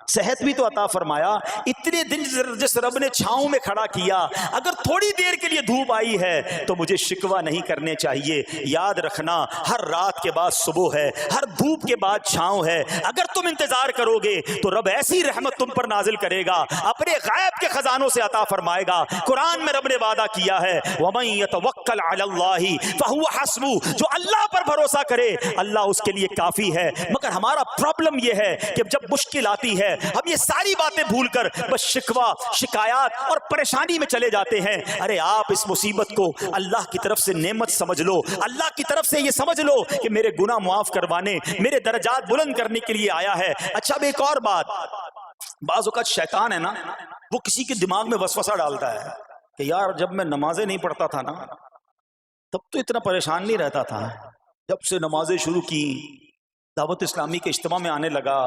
صحت بھی تو عطا فرمایا. اتنے دن جس رب نے چھاؤں میں کھڑا کیا, اگر تھوڑی دیر کے لیے دھوپ آئی ہے تو مجھے شکوہ نہیں کرنے چاہیے. یاد رکھنا ہر رات کے بعد صبح ہے, ہر دھوپ کے بعد چھاؤں ہے. اگر تم انتظار کرو گے تو رب ایسی رحمت تم پر نازل کرے گا, اپنے غیب کے خزانوں سے عطا فرمائے گا. قرآن میں رب نے وعدہ کیا ہے وَمَن يَتَوَکَّلْ عَلَى اللَّهِ فَهُوَ حَسْبُهُ, جو اللہ پر بھروسہ کرے اللہ اس کے لیے کافی ہے. مگر ہمارا پرابلم یہ ہے کہ جب مشکل آتی ہے ہم یہ ساری باتیں بھول کر بس شکوہ, شکایات اور پریشانی میں چلے جاتے ہیں. ارے آپ اس مصیبت کو اللہ کی طرف سے نعمت سمجھ لو, اللہ کی طرف سے یہ سمجھ لو کہ میرے گناہ معاف کروانے, میرے درجات بلند کرنے کے لیے آیا ہے. اچھا اب ایک اور بات, بعض اوقات شیطان ہے نا وہ کسی کے دماغ میں وسوسہ ڈالتا ہے کہ یار جب میں نمازیں نہیں پڑھتا تھا نا تب تو اتنا پریشان نہیں رہتا تھا, جب سے نمازیں شروع کی, دعوت اسلامی کے اجتماع میں آنے لگا,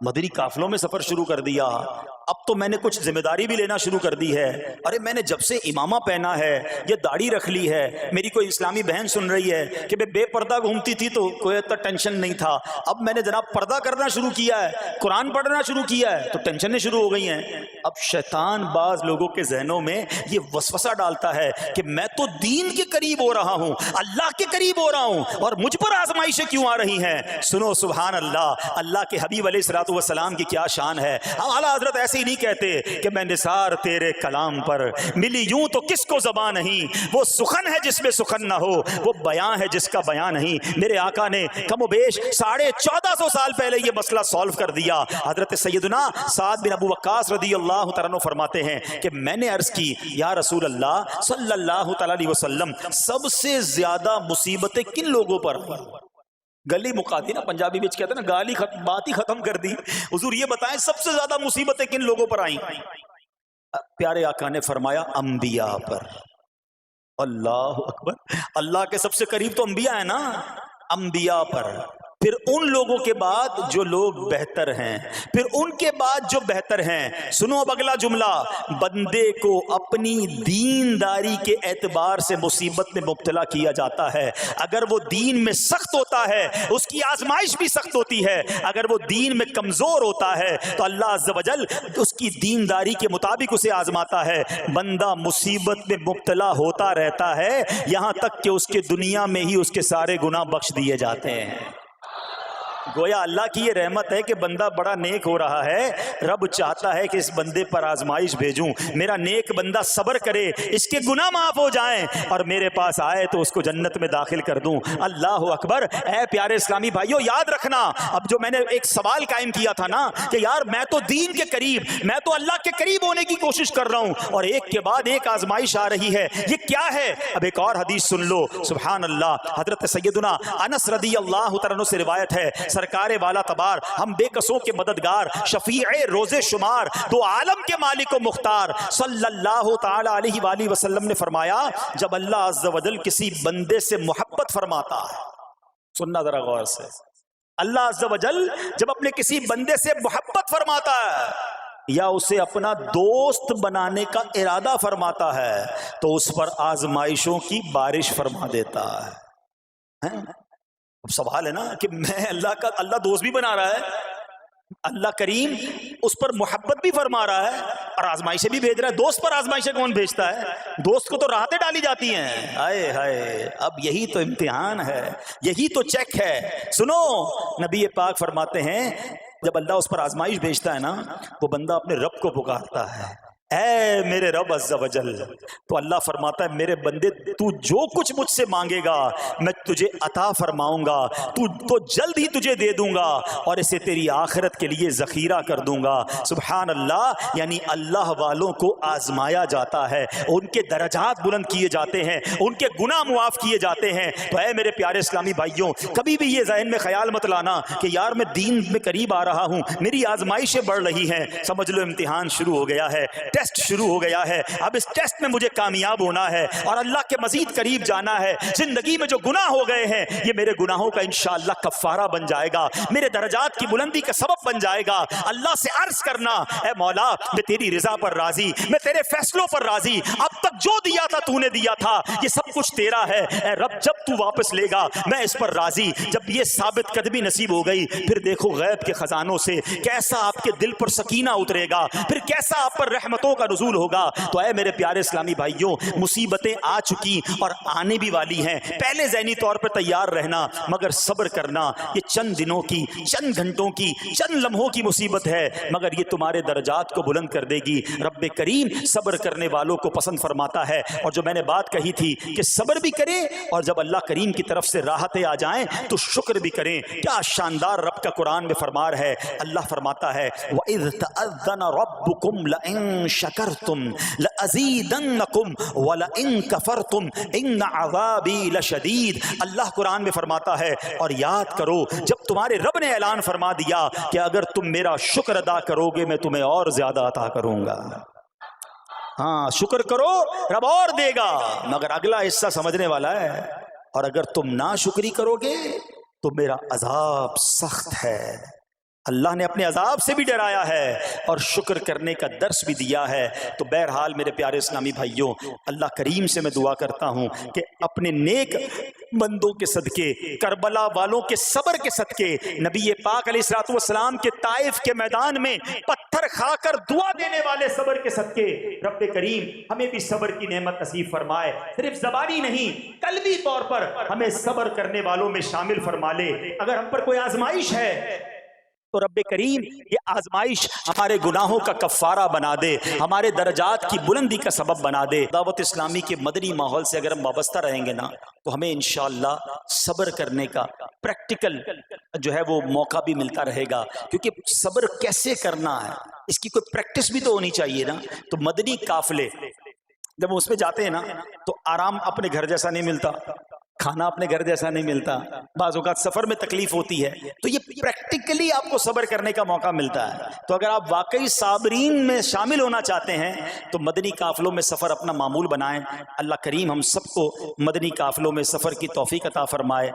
مدنی قافلوں میں سفر شروع کر دیا, اب تو میں نے کچھ ذمہ داری بھی لینا شروع کر دی ہے. ارے میں نے جب سے امامہ پہنا ہے, یہ داڑھی رکھ لی ہے, میری کوئی اسلامی بہن سن رہی ہے کہ بے پردہ گھومتی تھی تو کوئی اتنا ٹینشن نہیں تھا, اب میں نے جناب پردہ کرنا شروع کیا ہے, قرآن پڑھنا شروع کیا ہے تو ٹینشنیں شروع ہو گئی ہیں. اب شیطان بعض لوگوں کے ذہنوں میں یہ وسوسہ ڈالتا ہے کہ میں تو دین کے قریب ہو رہا ہوں, اللہ کے قریب ہو رہا ہوں, اور مجھ پر آزمائشیں کیوں آ رہی ہیں؟ سنو سبحان اللہ, اللہ کے حبیب علیہ الصلوۃ والسلام کی کیا شان ہے. اعلیٰ حضرت ایسے ہی نہیں کہتے کہ میں نثار تیرے کلام پر ملی یوں تو کس کو زبان نہیں, وہ سخن ہے جس میں سخن نہ ہو, وہ بیان ہے جس کا بیان نہیں. میرے آقا نے کم و بیش 1450 سال پہلے یہ مسئلہ سالو کر دیا. حضرت سیدنا سعد بن ابو وقاص رضی اللہ تعالیٰ عنہ فرماتے ہیں کہ میں نے عرض کی یا رسول اللہ صلی اللہ تعالیٰ علیہ وسلم, سب سے زیادہ مصیبتیں کن لوگوں پر آئیں؟ گلی مقاتی نا, پنجابی بچ کہتے ہیں نا گالی بات ہی ختم کر دی. حضور یہ بتائیں سب سے زیادہ مصیبتیں کن لوگوں پر آئیں؟ پیارے آقا نے فرمایا انبیاء پر. اللہ اکبر, اللہ کے سب سے قریب تو انبیاء ہیں نا, انبیاء پر, پھر ان لوگوں کے بعد جو لوگ بہتر ہیں, پھر ان کے بعد جو بہتر ہیں. سنو اب اگلا جملہ, بندے کو اپنی دینداری کے اعتبار سے مصیبت میں مبتلا کیا جاتا ہے. اگر وہ دین میں سخت ہوتا ہے اس کی آزمائش بھی سخت ہوتی ہے, اگر وہ دین میں کمزور ہوتا ہے تو اللہ عز و جل اس کی دینداری کے مطابق اسے آزماتا ہے. بندہ مصیبت میں مبتلا ہوتا رہتا ہے یہاں تک کہ اس کے دنیا میں ہی اس کے سارے گناہ بخش دیے جاتے ہیں. گویا اللہ کی یہ رحمت ہے کہ بندہ بڑا نیک ہو رہا ہے, رب چاہتا ہے کہ اس بندے پر آزمائش بھیجوں, میرا نیک بندہ صبر کرے, اس کے گناہ معاف ہو جائیں اور میرے پاس آئے تو اس کو جنت میں داخل کر دوں. اللہ اکبر. اے پیارے اسلامی بھائیو یاد رکھنا, اب جو میں نے ایک سوال قائم کیا تھا نا کہ یار میں تو دین کے قریب, میں تو اللہ کے قریب ہونے کی کوشش کر رہا ہوں اور ایک کے بعد ایک آزمائش آ رہی ہے, یہ کیا ہے؟ اب ایک اور حدیث سن لو. سبحان اللہ, حضرت سیدنا انس رضی اللہ تعالیٰ عنہ سے روایت ہے, سرکار والا تبار، ہم بے کسوں کے مددگار، شفیع روز شمار، دو عالم کے مالک و مختار صلی اللہ تعالی علیہ وآلہ وسلم نے فرمایا جب اللہ عز و جل کسی بندے سے محبت فرماتا ہے، سننا ذرا غور سے، اللہ عز و جل جب اپنے کسی بندے سے محبت فرماتا ہے یا اسے اپنا دوست بنانے کا ارادہ فرماتا ہے تو اس پر آزمائشوں کی بارش فرما دیتا ہے۔ اب سوال ہے نا کہ میں اللہ دوست بھی بنا رہا ہے، اللہ کریم اس پر محبت بھی فرما رہا ہے اور آزمائشیں بھی بھیج رہا ہے۔ دوست پر آزمائشیں کون بھیجتا ہے؟ دوست کو تو راحتیں ڈالی جاتی ہیں۔ ہائے ہائے، اب یہی تو امتحان ہے، یہی تو چیک ہے۔ سنو، نبی پاک فرماتے ہیں جب اللہ اس پر آزمائش بھیجتا ہے نا، وہ بندہ اپنے رب کو پکارتا ہے، اے میرے رب عز و جل، تو اللہ فرماتا ہے میرے بندے تو جو کچھ مجھ سے مانگے گا میں تجھے عطا فرماؤں گا، تو جلد ہی تجھے دے دوں گا اور اسے تیری آخرت کے لیے ذخیرہ کر دوں گا۔ سبحان اللہ، یعنی اللہ والوں کو آزمایا جاتا ہے، ان کے درجات بلند کیے جاتے ہیں، ان کے گناہ معاف کیے جاتے ہیں۔ تو اے میرے پیارے اسلامی بھائیوں، کبھی بھی یہ ذہن میں خیال مت لانا کہ یار میں دین میں قریب آ رہا ہوں، میری آزمائشیں بڑھ رہی ہیں، سمجھ لو امتحان شروع ہو گیا ہے، ٹیسٹ شروع ہو گیا ہے، اب اس ٹیسٹ میں مجھے کامیاب ہونا ہے اور اللہ کے مزید قریب جانا ہے۔ زندگی میں جو گناہ ہو گئے ہیں یہ میرے گناہوں کا انشاءاللہ کفارہ بن جائے گا، میرے درجات کی بلندی کا سبب بن جائے گا۔ اللہ سے عرض کرنا، اے مولا میں تیری رضا پر راضی، میں تیرے فیصلوں پر راضی، اب تک جو دیا تھا تو نے دیا تھا، یہ سب کچھ تیرا ہے، اے رب جب تو واپس لے گا میں اس پر راضی۔ جب یہ ثابت قدمی نصیب ہو گئی پھر دیکھو غیب کے خزانوں سے کیسا آپ کے دل پر سکینہ اترے گا، پھر کیسا آپ پر رحمتوں کا نزول ہوگا۔ تو اے میرے پیارے اسلامی بھائیوں، مصیبتیں آ چکی اور آنے بھی والی ہیں، پہلے ذہنی طور پر تیار رہنا، مگر صبر کرنا۔ یہ چند دنوں کی، چند گھنٹوں کی، چند لمحوں کی مصیبت ہے، مگر یہ تمہارے درجات کو بلند کر دے گی۔ رب کریم صبر کرنے والوں کو پسند فرماتا ہے، اور جو میں نے بات کہی تھی کہ صبر بھی کریں اور جب اللہ کریم کی طرف سے راحتیں آ جائیں تو شکر بھی کریں۔ کیا شاندار رب کا قرآن میں فرمان ہے، اللہ فرماتا ہے وَإِذْ تَأَذَّنَ رَبُّكُمْ لَئِن شَكَرْتُمْ لَأَزِيدَنَّكُمْ وَلَئِن كَفَرْتُمْ إِنَّ عَذَابِي لَشَدِيدٌ۔ اللہ قرآن میں فرماتا ہے اور یاد کرو جب تمہارے رب نے اعلان فرما دیا کہ اگر تم میرا شکر ادا کرو گے میں تمہیں اور زیادہ عطا کروں گا۔ ہاں شکر کرو رب اور دے گا، مگر اگلا حصہ سمجھنے والا ہے، اور اگر تم ناشکری کرو گے تو میرا عذاب سخت ہے۔ اللہ نے اپنے عذاب سے بھی ڈرایا ہے اور شکر کرنے کا درس بھی دیا ہے۔ تو بہرحال میرے پیارے اسلامی بھائیوں، اللہ کریم سے میں دعا کرتا ہوں کہ اپنے نیک بندوں کے صدقے، کربلا والوں کے صبر کے صدقے، نبی پاک علیہ الصلوۃ والسلام کے طائف کے میدان میں پتھر کھا کر دعا دینے والے صبر کے صدقے، رب کریم ہمیں بھی صبر کی نعمت نصیب فرمائے، صرف زبانی نہیں قلبی طور پر ہمیں صبر کرنے والوں میں شامل فرما لے۔ اگر ہم پر کوئی آزمائش ہے تو رب کریم یہ آزمائش ہمارے گناہوں کا کفارہ بنا دے، ہمارے درجات کی بلندی کا سبب بنا دے۔ دعوت اسلامی کے مدنی ماحول سے اگر ہم وابستہ رہیں گے نا تو ہمیں انشاءاللہ صبر کرنے کا پریکٹیکل جو ہے وہ موقع بھی ملتا رہے گا، کیونکہ صبر کیسے کرنا ہے اس کی کوئی پریکٹس بھی تو ہونی چاہیے نا۔ تو مدنی قافلے جب ہم اس میں جاتے ہیں نا تو آرام اپنے گھر جیسا نہیں ملتا، کھانا اپنے گھر جیسا نہیں ملتا، بعض اوقات سفر میں تکلیف ہوتی ہے، تو یہ پریکٹیکلی آپ کو صبر کرنے کا موقع ملتا ہے۔ تو اگر آپ واقعی صابرین میں شامل ہونا چاہتے ہیں تو مدنی قافلوں میں سفر اپنا معمول بنائیں۔ اللہ کریم ہم سب کو مدنی قافلوں میں سفر کی توفیق عطا فرمائے۔